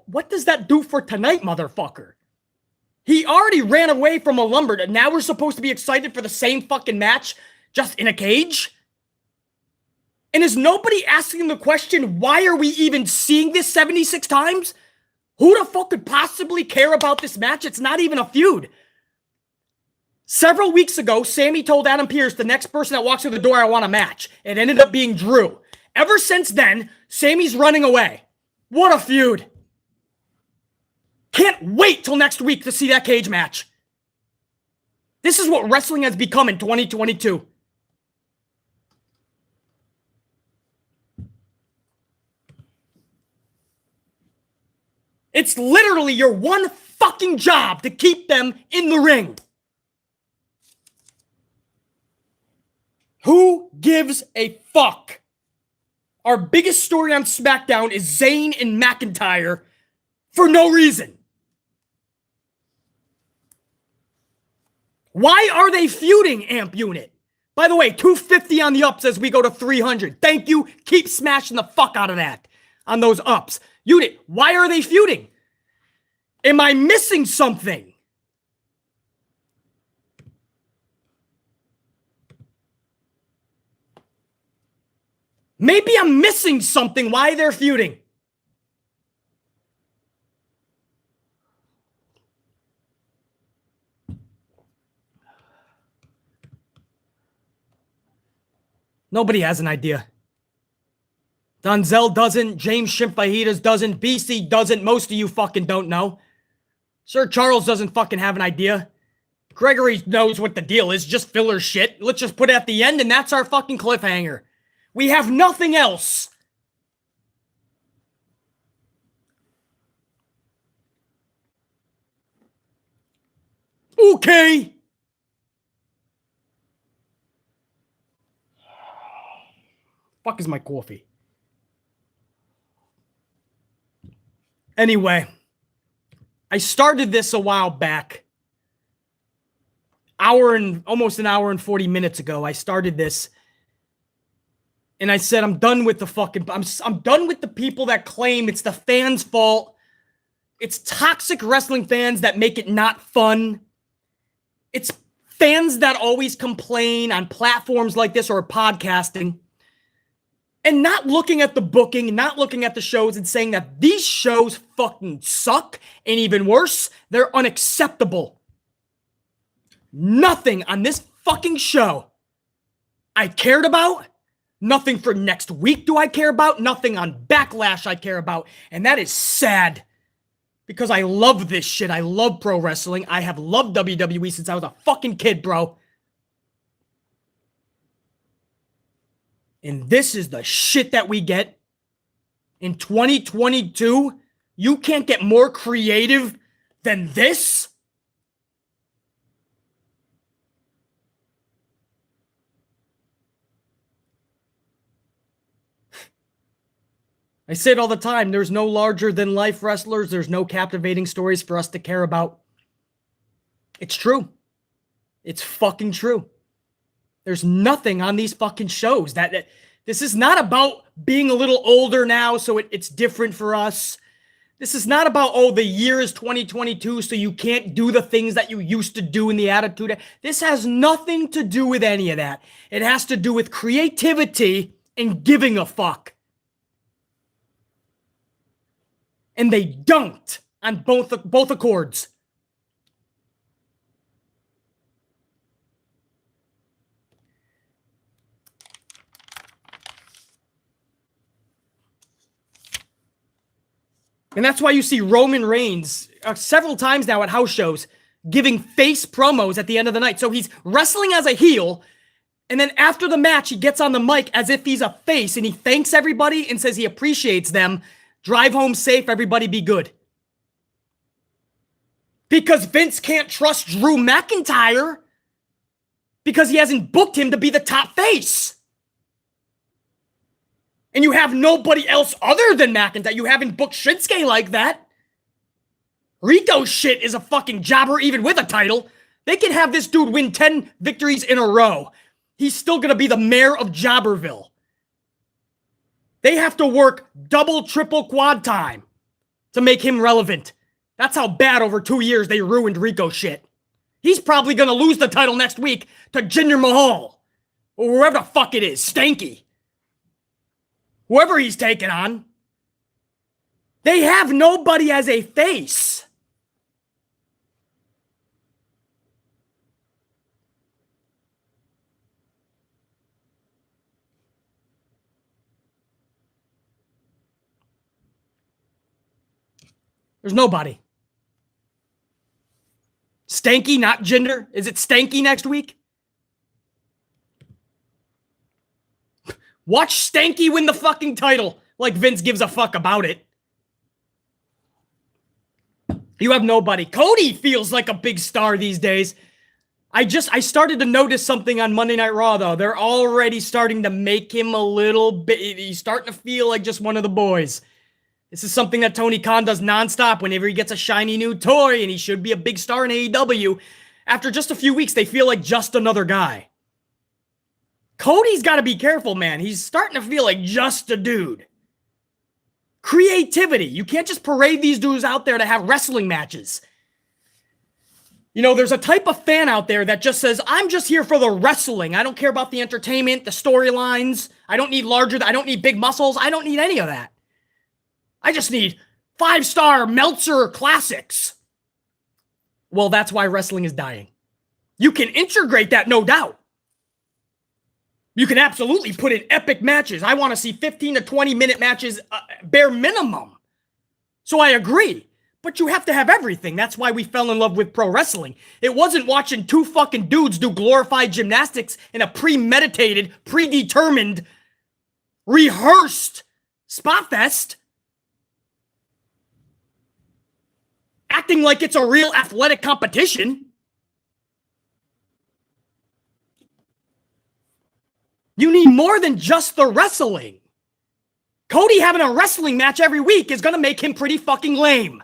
What does that do for tonight, motherfucker? He already ran away from a lumberjack. Now we're supposed to be excited for the same fucking match, just in a cage? And is nobody asking the question, why are we even seeing this 76 times? Who the fuck could possibly care about this match? It's not even a feud. Several weeks ago, Sami told Adam Pearce, the next person that walks through the door, I want a match. It ended up being Drew. Ever since then, Sami's running away. What a feud. Can't wait till next week to see that cage match. This is what wrestling has become in 2022. It's literally your one fucking job to keep them in the ring. Who gives a fuck? Our biggest story on SmackDown is Zayn and McIntyre for no reason. Why are they feuding, Amp Unit? By the way, 250 on the ups as we go to 300. Thank you. Keep smashing the fuck out of that on those ups. Unit, why are they feuding? Am I missing something? Maybe I'm missing something why they're feuding. Nobody has an idea. Donzel doesn't, James Shimfajitas doesn't, BC doesn't, most of you fucking don't know. Sir Charles doesn't fucking have an idea. Gregory knows what the deal is, just filler shit. Let's just put it at the end and that's our fucking cliffhanger. We have nothing else. Okay. Fuck is my coffee? Anyway, I started this a while back. Almost an hour and 40 minutes ago, I started this. And I said, I'm done with the fucking... I'm done with the people that claim it's the fans' fault. It's toxic wrestling fans that make it not fun. It's fans that always complain on platforms like this or podcasting. And not looking at the booking, not looking at the shows and saying that these shows fucking suck. And even worse, they're unacceptable. Nothing on this fucking show I cared about. Nothing for next week do I care about. Nothing on Backlash I care about. And that is sad. Because I love this shit. I love pro wrestling. I have loved WWE since I was a fucking kid, bro. And this is the shit that we get. In 2022, you can't get more creative than this? I say it all the time. There's no larger-than-life wrestlers. There's no captivating stories for us to care about. It's true. It's fucking true. There's nothing on these fucking shows. This is not about being a little older now, so it's different for us. This is not about, oh, the year is 2022, so you can't do the things that you used to do in the Attitude. This has nothing to do with any of that. It has to do with creativity and giving a fuck. And they don't on both accords. And that's why you see Roman Reigns several times now at house shows giving face promos at the end of the night. So he's wrestling as a heel, And then after the match, he gets on the mic as if he's a face and he thanks everybody and says he appreciates them. Drive home safe, everybody be good. Because Vince can't trust Drew McIntyre because he hasn't booked him to be the top face. And you have nobody else other than McIntyre. You haven't booked Shinsuke like that. Rico shit is a fucking jobber even with a title. They can have this dude win 10 victories in a row. He's still going to be the mayor of Jobberville. They have to work double, triple, quad time to make him relevant. That's how bad over 2 years they ruined Rico shit. He's probably going to lose the title next week to Jinder Mahal. Or whoever the fuck it is. Stanky. Whoever he's taking on. They have nobody as a face. There's nobody. Stanky, not Jinder. Is it Stanky next week? Watch Stanky win the fucking title like Vince gives a fuck about it. You have nobody. Cody feels like a big star these days. I started to notice something on Monday Night Raw, though. They're already starting to make him a little bit... He's starting to feel like just one of the boys. This is something that Tony Khan does nonstop whenever he gets a shiny new toy, and he should be a big star in AEW. After just a few weeks, they feel like just another guy. Cody's got to be careful, man. He's starting to feel like just a dude. Creativity. You can't just parade these dudes out there to have wrestling matches. You know, there's a type of fan out there that just says, I'm just here for the wrestling. I don't care about the entertainment, the storylines. I don't need big muscles. I don't need any of that. I just need 5-star Meltzer classics. Well, that's why wrestling is dying. You can integrate that, no doubt. You can absolutely put in epic matches. I want to see 15 to 20-minute matches, bare minimum. So I agree. But you have to have everything. That's why we fell in love with pro wrestling. It wasn't watching two fucking dudes do glorified gymnastics in a premeditated, predetermined, rehearsed spot fest. Acting like it's a real athletic competition. You need more than just the wrestling. Cody having a wrestling match every week is going to make him pretty fucking lame.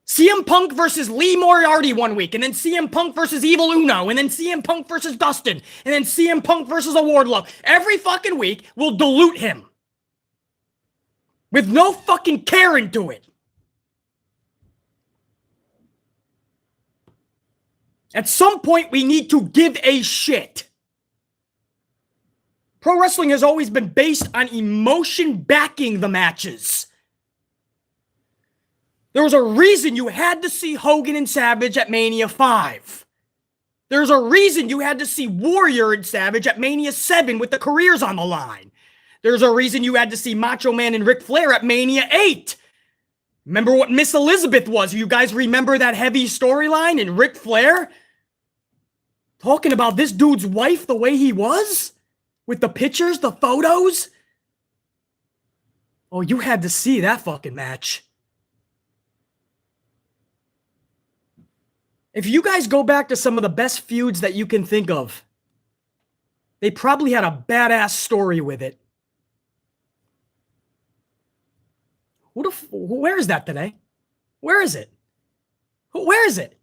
CM Punk versus Lee Moriarty one week, and then CM Punk versus Evil Uno, and then CM Punk versus Dustin, and then CM Punk versus a Wardlow. Every fucking week will dilute him. With no fucking care into it. At some point, we need to give a shit. Pro wrestling has always been based on emotion backing the matches. There was a reason you had to see Hogan and Savage at Mania 5. There's a reason you had to see Warrior and Savage at Mania 7 with the careers on the line. There's a reason you had to see Macho Man and Ric Flair at Mania 8. Remember what Miss Elizabeth was? You guys remember that heavy storyline and Ric Flair? Talking about this dude's wife the way he was? With the pictures, the photos? Oh, you had to see that fucking match. If you guys go back to some of the best feuds that you can think of, they probably had a badass story with it. Where is that today? Where is it? Where is it?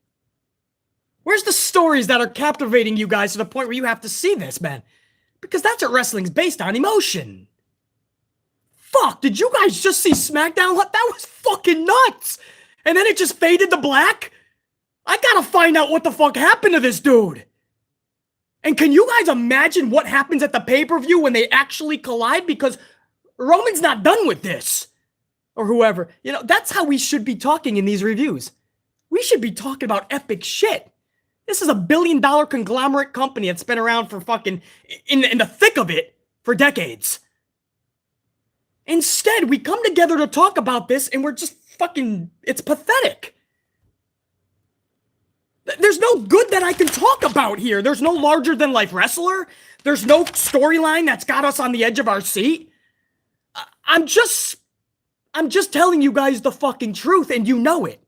Where's the stories that are captivating you guys to the point where you have to see this, man? Because that's what wrestling's based on, emotion. Fuck, did you guys just see SmackDown? That was fucking nuts. And then it just faded to black? I gotta find out what the fuck happened to this dude. And can you guys imagine what happens at the pay-per-view when they actually collide? Because Roman's not done with this. Or whoever. You know, that's how we should be talking in these reviews. We should be talking about epic shit. This is a billion-dollar conglomerate company that's been around for fucking, in the thick of it, for decades. Instead, we come together to talk about this, and we're just fucking, it's pathetic. There's no good that I can talk about here. There's no larger-than-life wrestler. There's no storyline that's got us on the edge of our seat. I'm just telling you guys the fucking truth, and you know it.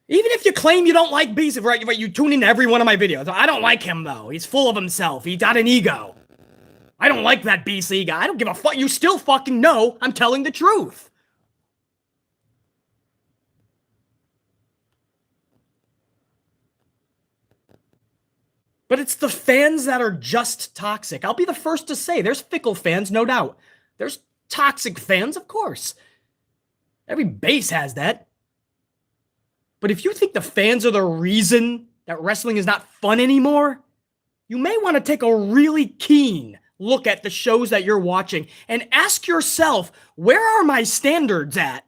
Even if you claim you don't like Beast, right? You tune into every one of my videos. I don't like him, though. He's full of himself. He's got an ego. I don't like that BC guy. I don't give a fuck. You still fucking know I'm telling the truth. But it's the fans that are just toxic. I'll be the first to say there's fickle fans, no doubt. There's toxic fans, of course. Every base has that. But if you think the fans are the reason that wrestling is not fun anymore, you may want to take a really keen look at the shows that you're watching and ask yourself, where are my standards at?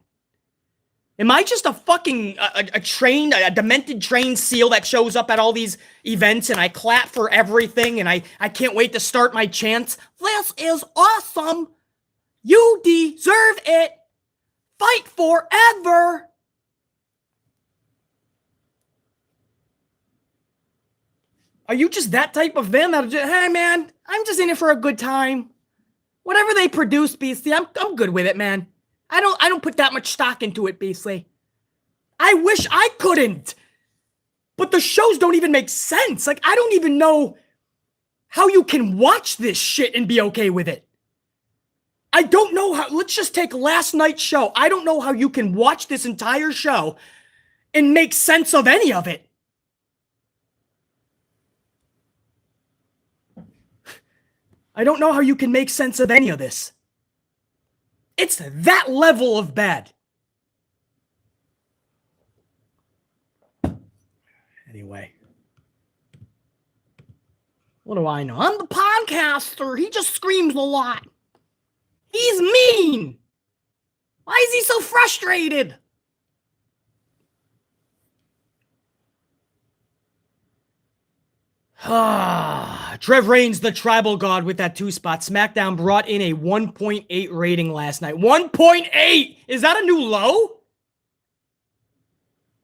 Am I just a fucking a demented trained seal that shows up at all these events and I clap for everything and I can't wait to start my chants? This is awesome. You deserve it. Fight forever. Are you just that type of fan that'll just, hey man, I'm just in it for a good time. Whatever they produce, Beastly, I'm good with it, man. I don't put that much stock into it, Beastly. I wish I couldn't. But the shows don't even make sense. Like, I don't even know how you can watch this shit and be okay with it. I don't know how, let's just take last night's show. I don't know how you can watch this entire show and make sense of any of it. I don't know how you can make sense of any of this. It's that level of bad. Anyway. What do I know? I'm the podcaster. He just screams a lot. He's mean. Why is he so frustrated? Trev Reigns, the tribal god with that 2-spot. SmackDown brought in a 1.8 rating last night. 1.8! Is that a new low?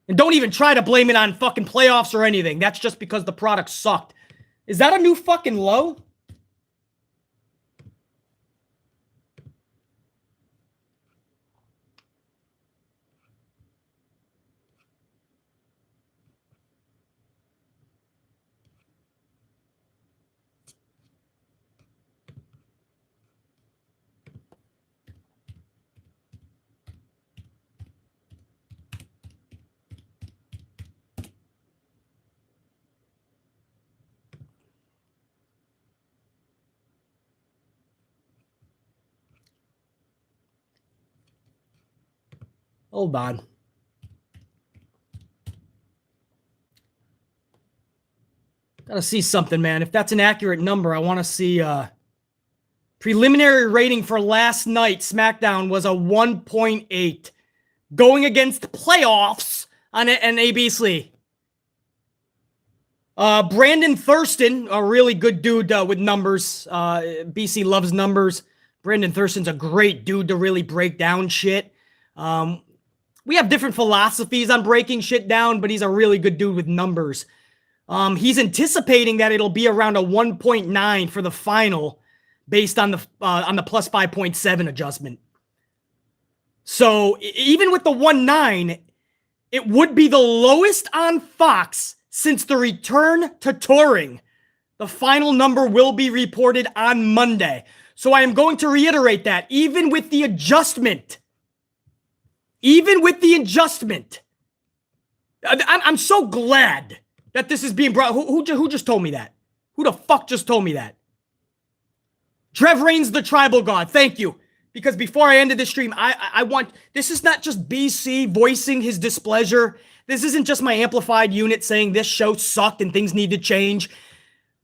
And don't even try to blame it on fucking playoffs or anything. That's just because the product sucked. Is that a new fucking low? Hold on. Gotta see something, man. If that's an accurate number, I want to see preliminary rating for last night. SmackDown was a 1.8. Going against playoffs on an ABC. Brandon Thurston, a really good dude with numbers. BC loves numbers. Brandon Thurston's a great dude to really break down shit. We have different philosophies on breaking shit down, but he's a really good dude with numbers. He's anticipating that it'll be around a 1.9 for the final based on the plus 5.7 adjustment. So even with the 1.9, it would be the lowest on Fox since the return to touring. The final number will be reported on Monday. So I am going to reiterate that even with the adjustment, I'm so glad that this is being brought. Who just told me that? Who the fuck just told me that? Trev Reigns, the tribal god. Thank you. Because before I ended the stream, I want, this is not just BC voicing his displeasure. This isn't just my amplified unit saying this show sucked and things need to change.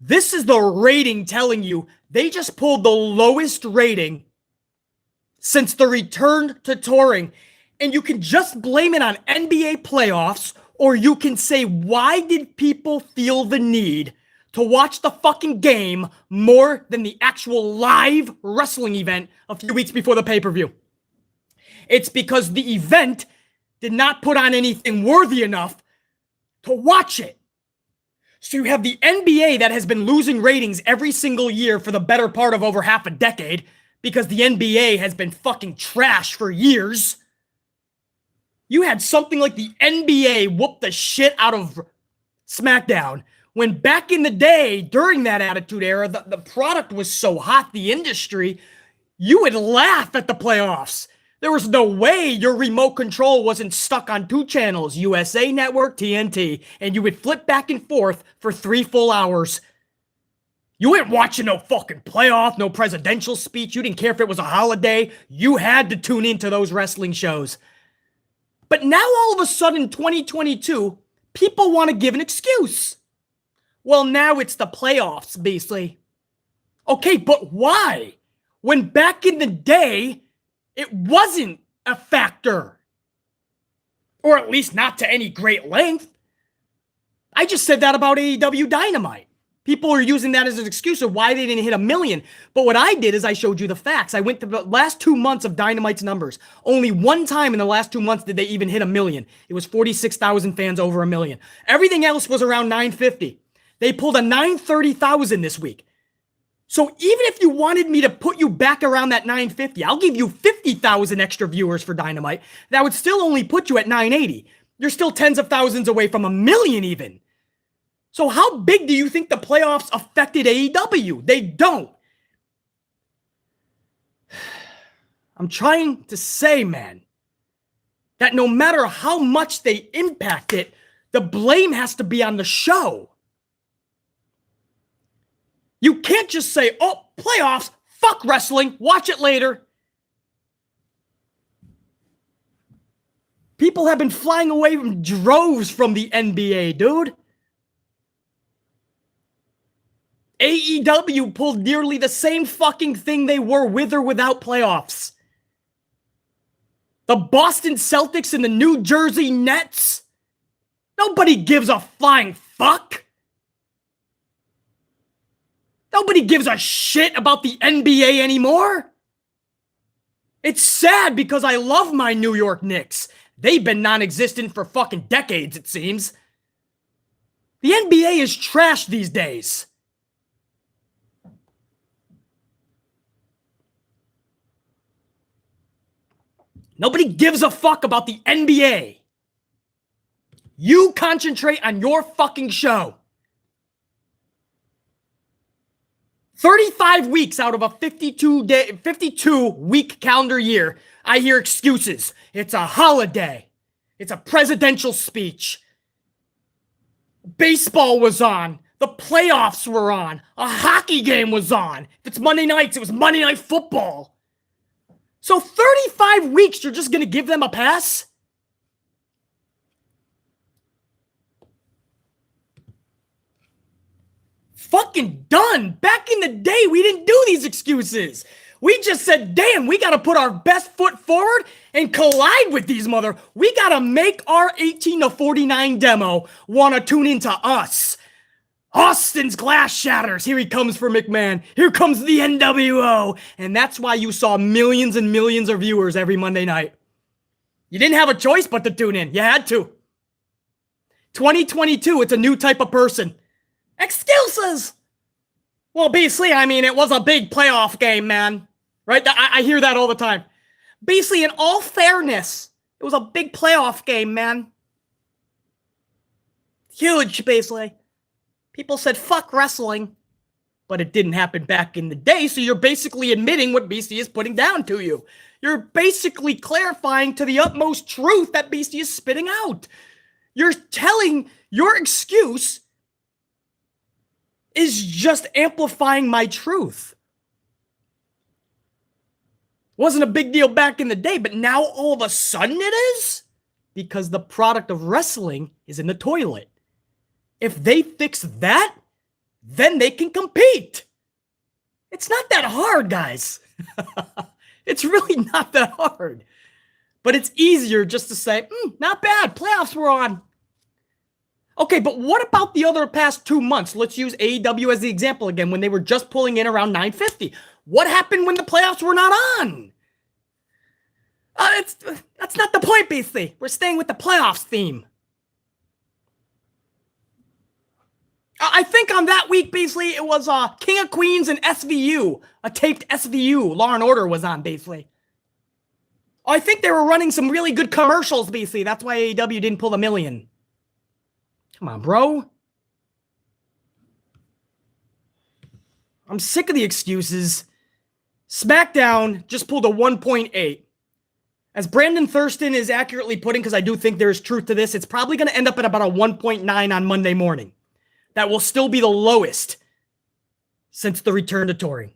This is the rating telling you they just pulled the lowest rating since the return to touring. And you can just blame it on NBA playoffs, or you can say, why did people feel the need to watch the fucking game more than the actual live wrestling event a few weeks before the pay-per-view? It's because the event did not put on anything worthy enough to watch it. So you have the NBA that has been losing ratings every single year for the better part of over half a decade because the NBA has been fucking trash for years. You had something like the NBA whoop the shit out of SmackDown when back in the day, during that Attitude Era, the product was so hot, the industry, you would laugh at the playoffs. There was no way your remote control wasn't stuck on 2 channels, USA Network, TNT, and you would flip back and forth for 3 full hours. You weren't watching no fucking playoff, no presidential speech. You didn't care if it was a holiday. You had to tune into those wrestling shows. But now all of a sudden, 2022, people want to give an excuse. Well, now it's the playoffs, basically. Okay, but why? When back in the day, it wasn't a factor. Or at least not to any great length. I just said that about AEW Dynamite. People are using that as an excuse of why they didn't hit 1 million. But what I did is I showed you the facts. I went to the last 2 months of Dynamite's numbers. Only one time in the last 2 months did they even hit 1 million. It was 46,000 fans over 1 million. Everything else was around 950. They pulled a 930,000 this week. So even if you wanted me to put you back around that 950, I'll give you 50,000 extra viewers for Dynamite. That would still only put you at 980. You're still tens of thousands away from 1 million even. So how big do you think the playoffs affected AEW? They don't. I'm trying to say, man, that no matter how much they impact it, the blame has to be on the show. You can't just say, oh, playoffs, fuck wrestling, watch it later. People have been flying away in droves from the NBA, dude. AEW pulled nearly the same fucking thing they were with or without playoffs. The Boston Celtics and the New Jersey Nets. Nobody gives a flying fuck. Nobody gives a shit about the NBA anymore. It's sad because I love my New York Knicks. They've been non-existent for fucking decades, it seems. The NBA is trash these days. Nobody gives a fuck about the NBA. You concentrate on your fucking show. 35 weeks out of a 52-week calendar year, I hear excuses. It's a holiday. It's a presidential speech. Baseball was on. The playoffs were on. A hockey game was on. If it's Monday nights, it was Monday Night Football. So 35 weeks, you're just going to give them a pass? Fucking done. Back in the day, we didn't do these excuses. We just said, damn, we got to put our best foot forward and collide with these mother. We got to make our 18 to 49 demo want to tune into us. Austin's glass shatters. Here he comes for McMahon. Here comes the NWO. And that's why you saw millions and millions of viewers every Monday night. You didn't have a choice but to tune in. You had to. 2022, it's a new type of person. Excuses! Well, basically, I mean, it was a big playoff game, man. Right? I hear that all the time. Basically, in all fairness, it was a big playoff game, man. Huge, basically. People said, fuck wrestling. But it didn't happen back in the day, so you're basically admitting what BC is putting down to you. You're basically clarifying to the utmost truth that BC is spitting out. You're telling your excuse is just amplifying my truth. Wasn't a big deal back in the day, but now all of a sudden it is? Because the product of wrestling is in the toilet. If they fix that, then they can compete. It's not that hard, guys. It's really not that hard. But it's easier just to say, not bad, playoffs were on. Okay, but what about the other past 2 months? Let's use AEW as the example again, when they were just pulling in around 950. What happened when the playoffs were not on? That's not the point, Beastly. We're staying with the playoffs theme. I think on that week, Beastly, it was King of Queens and SVU. A taped SVU. Law and Order was on, Beastly. I think they were running some really good commercials, Beastly. That's why AEW didn't pull $1 million. Come on, bro. I'm sick of the excuses. SmackDown just pulled a 1.8. As Brandon Thurston is accurately putting, because I do think there's truth to this, it's probably going to end up at about a 1.9 on Monday morning. That will still be the lowest since the return to touring.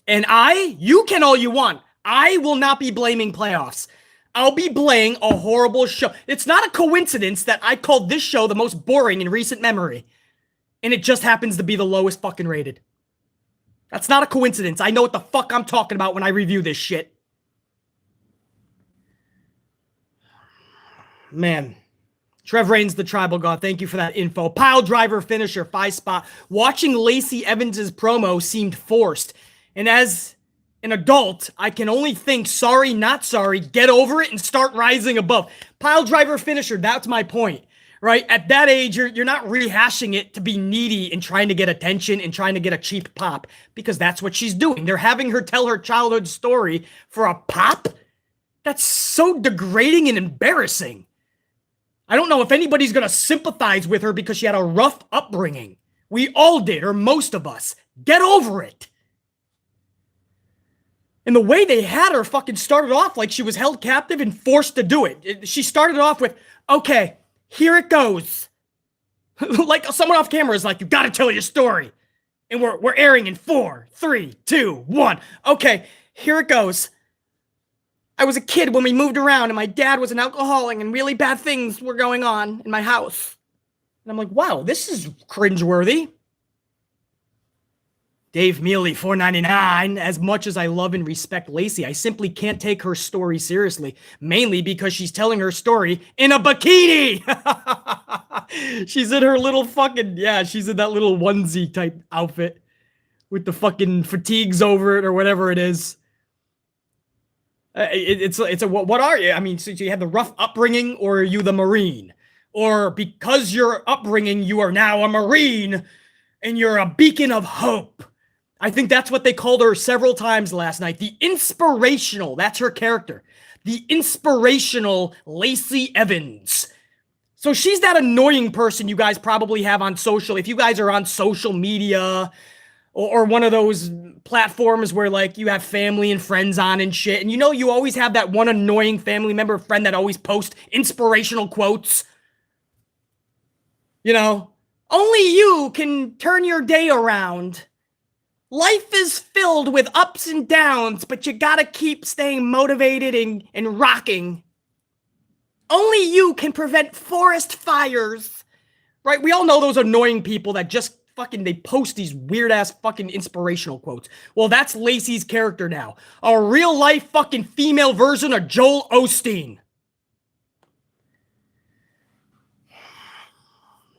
And you can all you want. I will not be blaming playoffs. I'll be blaming a horrible show. It's not a coincidence that I called this show the most boring in recent memory. And it just happens to be the lowest fucking rated. That's not a coincidence. I know what the fuck I'm talking about when I review this shit. Man. Trev Reigns, the Tribal God, thank you for that info. Pile driver finisher, 5 spot. Watching Lacey Evans' promo seemed forced. And as an adult, I can only think, sorry, not sorry, get over it and start rising above. Pile driver finisher, that's my point, right? At that age, you're not rehashing it to be needy and trying to get attention and trying to get a cheap pop, because that's what she's doing. They're having her tell her childhood story for a pop? That's so degrading and embarrassing. I don't know if anybody's going to sympathize with her because she had a rough upbringing. We all did, or most of us. Get over it. And the way they had her fucking started off like she was held captive and forced to do it. She started off with, okay, here it goes. Like someone off camera is like, you got to tell your story. And we're airing in 4, 3, 2, 1. Okay, here it goes. I was a kid when we moved around and my dad was an alcoholic and really bad things were going on in my house. And I'm like, wow, this is cringeworthy. Dave Mealy, $4.99. As much as I love and respect Lacey, I simply can't take her story seriously. Mainly because she's telling her story in a bikini. She's in her little fucking, she's in that little onesie type outfit with the fucking fatigues over it or whatever it is. What are you? I mean, so you had the rough upbringing, or are you the Marine? Or because your upbringing, you are now a Marine and you're a beacon of hope. I think that's what they called her several times last night. The inspirational, that's her character. The inspirational Lacey Evans. So she's that annoying person you guys probably have on social. If you guys are on social media or one of those platforms where like you have family and friends on and shit, and you always have that one annoying family member friend that always posts inspirational quotes. Only you can turn your day around. Life is filled with ups and downs, but you gotta keep staying motivated and rocking. Only you can prevent forest fires. Right? We all know those annoying people that just they post these weird-ass fucking inspirational quotes. Well, that's Lacey's character now. A real-life fucking female version of Joel Osteen.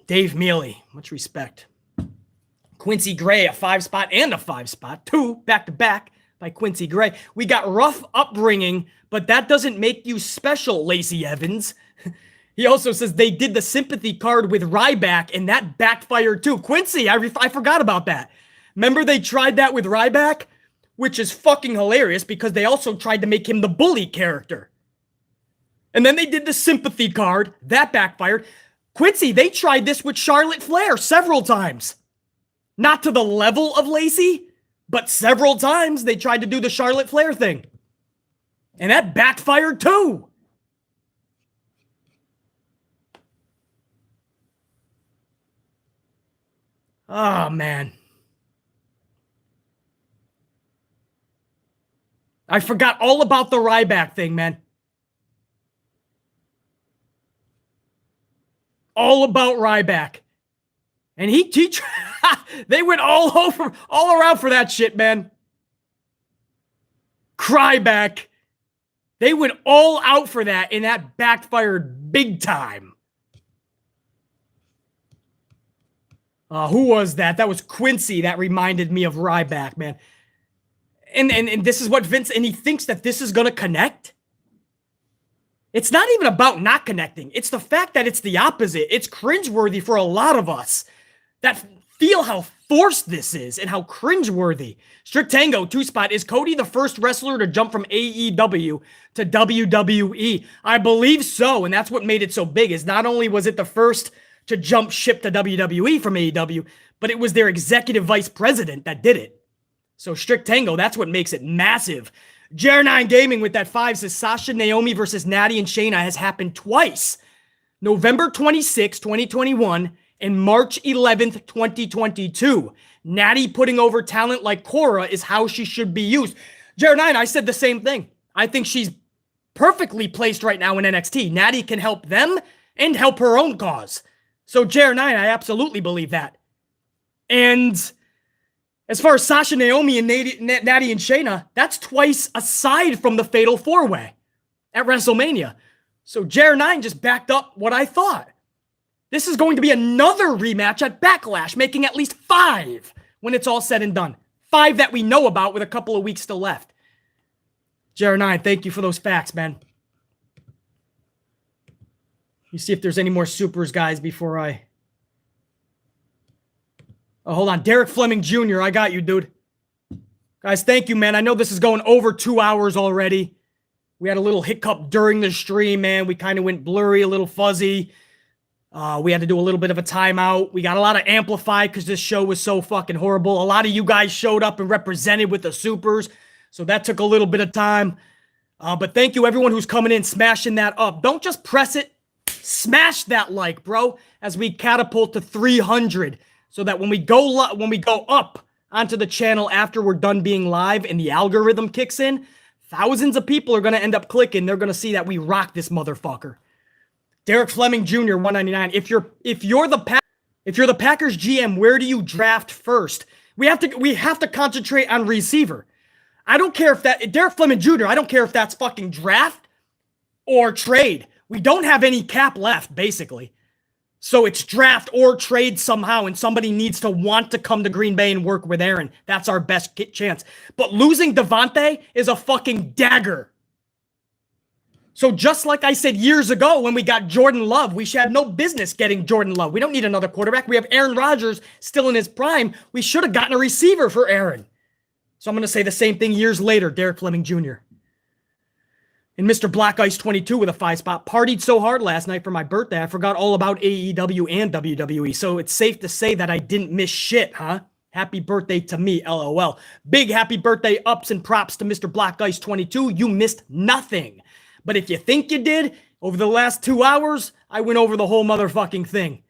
Dave Mealy, much respect. Quincy Gray, a 5 spot and a 5 spot. 2 back-to-back by Quincy Gray. We got rough upbringing, but that doesn't make you special, Lacey Evans. He also says they did the sympathy card with Ryback, and that backfired too. Quincy, I forgot about that. Remember they tried that with Ryback? Which is fucking hilarious because they also tried to make him the bully character. And then they did the sympathy card. That backfired. Quincy, they tried this with Charlotte Flair several times. Not to the level of Lacey, but several times they tried to do the Charlotte Flair thing. And that backfired too. Oh, man. I forgot all about the Ryback thing, man. All about Ryback. And they went all around for that shit, man. Cryback. They went all out for that, and that backfired big time. Who was that? That was Quincy. That reminded me of Ryback, man. And this is what Vince, and he thinks that this is going to connect. It's not even about not connecting. It's the fact that it's the opposite. It's cringeworthy for a lot of us that feel how forced this is and how cringeworthy. Strict Tango, 2-spot. Is Cody the first wrestler to jump from AEW to WWE? I believe so, and that's what made it so big, is not only was it the first to jump ship to WWE from AEW, but it was their executive vice president that did it. So Strict Tango, that's what makes it massive. Jer9 Gaming with that 5 says Sasha, Naomi versus Natty and Shayna has happened twice. November 26, 2021 and March 11th, 2022. Natty putting over talent like Cora is how she should be used. Jer9, I said the same thing. I think she's perfectly placed right now in NXT. Natty can help them and help her own cause. So Jer9, I absolutely believe that. And as far as Sasha, Naomi, and Natty and Shayna, that's twice aside from the Fatal 4-Way at WrestleMania. So Jer9 just backed up what I thought. This is going to be another rematch at Backlash, making at least 5 when it's all said and done. 5 that we know about with a couple of weeks still left. Jer9, thank you for those facts, man. You see if there's any more supers, guys, before I... Oh, hold on. Derek Fleming Jr., I got you, dude. Guys, thank you, man. I know this is going over 2 hours already. We had a little hiccup during the stream, man. We kind of went blurry, a little fuzzy. We had to do a little bit of a timeout. We got a lot of amplified because this show was so fucking horrible. A lot of you guys showed up and represented with the supers, so that took a little bit of time. But thank you, everyone who's coming in, smashing that up. Don't just press it. Smash that like, bro, as we catapult to 300. So that when we go up onto the channel after we're done being live and the algorithm kicks in, thousands of people are going to end up clicking. They're going to see that we rock this motherfucker. Derek Fleming Jr., 199. If you're the Packers GM, where do you draft first? We have to concentrate on receiver. I don't care if that Derek Fleming Jr., I don't care if that's fucking draft or trade. We don't have any cap left, basically. So it's draft or trade somehow, and somebody needs to want to come to Green Bay and work with Aaron. That's our best chance. But losing Devontae is a fucking dagger. So just like I said years ago when we got Jordan Love, we should have no business getting Jordan Love. We don't need another quarterback. We have Aaron Rodgers still in his prime. We should have gotten a receiver for Aaron. So I'm going to say the same thing years later, Derek Fleming Jr. And Mr. Black Ice 22 with a 5-spot. Partied so hard last night for my birthday, I forgot all about AEW and WWE. So it's safe to say that I didn't miss shit, huh? Happy birthday to me, LOL. Big happy birthday ups and props to Mr. Black Ice 22. You missed nothing. But if you think you did, over the last 2 hours, I went over the whole motherfucking thing.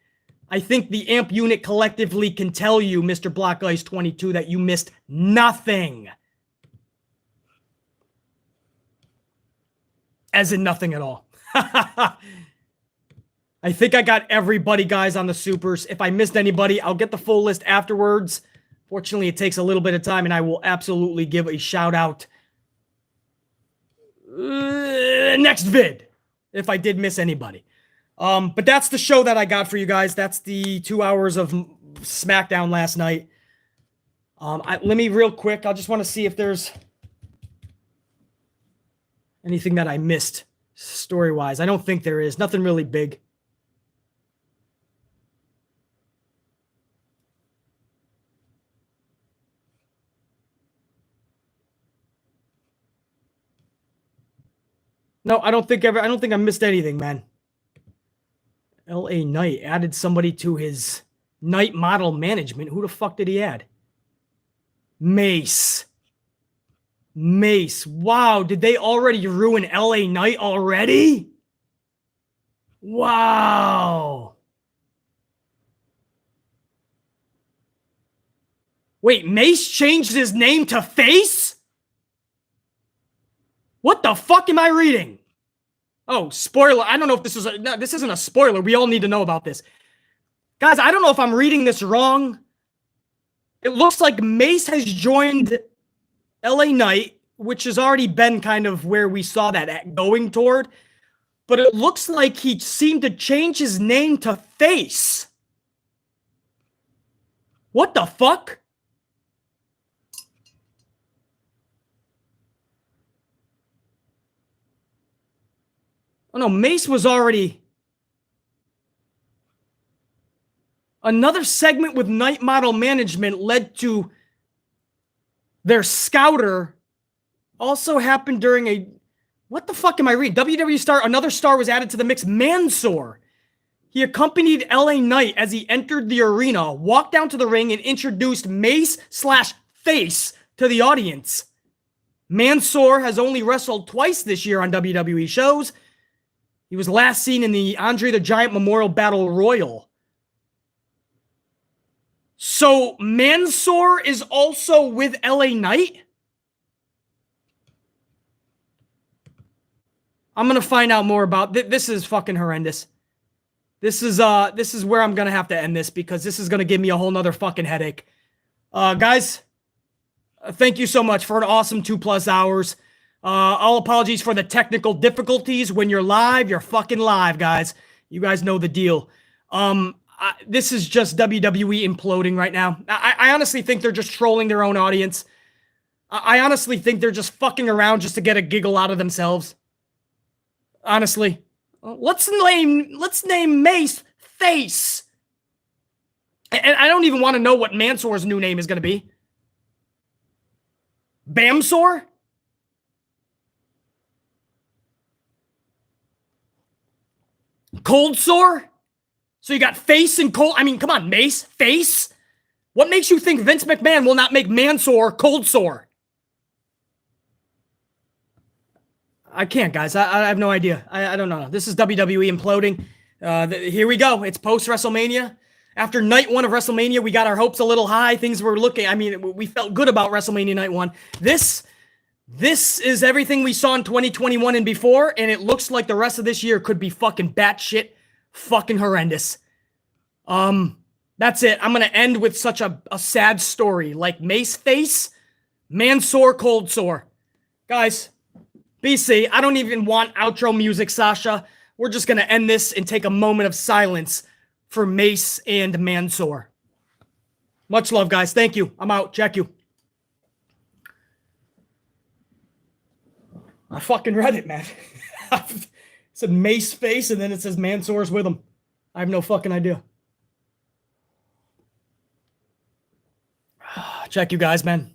I think the AMP unit collectively can tell you, Mr. Black Ice 22, that you missed nothing. As in nothing at all. I think I got everybody, guys, on the supers. If I missed anybody, I'll get the full list afterwards. Fortunately, it takes a little bit of time, and I will absolutely give a shout-out next vid if I did miss anybody. But that's the show that I got for you guys. That's the 2 hours of SmackDown last night. Let me real quick. I just want to see if there's anything that I missed story-wise. I don't think there is. Nothing really big. No, I don't think I missed anything, man. LA Knight added somebody to his Knight model management. Who the fuck did he add? Mace. Wow, did they already ruin LA Knight already? Wow. Wait, Mace changed his name to Face? What the fuck am I reading? Oh, spoiler. I don't know if this is no, this isn't a spoiler. We all need to know about this. Guys, I don't know if I'm reading this wrong. It looks like Mace has joined LA Knight, which has already been kind of where we saw that going toward. But it looks like he seemed to change his name to Face. What the fuck? Oh no, Mace was already... Another segment with Night Model Management led to their scouter also happened during a... What the fuck am I reading? WWE star, another star was added to the mix, Mansoor. He accompanied LA Knight as he entered the arena, walked down to the ring, and introduced Mace/Face to the audience. Mansoor has only wrestled twice this year on WWE shows. He was last seen in the Andre the Giant Memorial Battle Royal. So Mansoor is also with LA Knight? I'm going to find out more about this. Is fucking horrendous. This is where I'm going to have to end this because this is going to give me a whole nother fucking headache. Guys, thank you so much for an awesome 2+ hours. All apologies for the technical difficulties. When you're live, you're fucking live, guys. You guys know the deal. This is just WWE imploding right now. I honestly think they're just trolling their own audience. I honestly think they're just fucking around just to get a giggle out of themselves. Honestly. Let's name Mace Face. And I don't even want to know what Mansoor's new name is going to be. Bamsor? Cold Sore? So you got Face and Cold. I mean, come on, Mace, Face. What makes you think Vince McMahon will not make Mansoor Cold Sore? I can't, guys. I have no idea. I don't know. This is WWE imploding. Here we go. It's post-WrestleMania. After night 1 of WrestleMania, we got our hopes a little high. Things were looking... I mean, we felt good about WrestleMania night 1. This is everything we saw in 2021 and before, and it looks like the rest of this year could be fucking batshit fucking horrendous. That's it. I'm going to end with such a sad story. Like Mace Face, Mansoor Cold Sore. Guys... BC, I don't even want outro music, Sasha. We're just going to end this and take a moment of silence for Mace and Mansoor. Much love, guys. Thank you. I'm out. Check you. I fucking read it, man. It said Mace Face, and then it says Mansoor's with him. I have no fucking idea. Check you guys, man.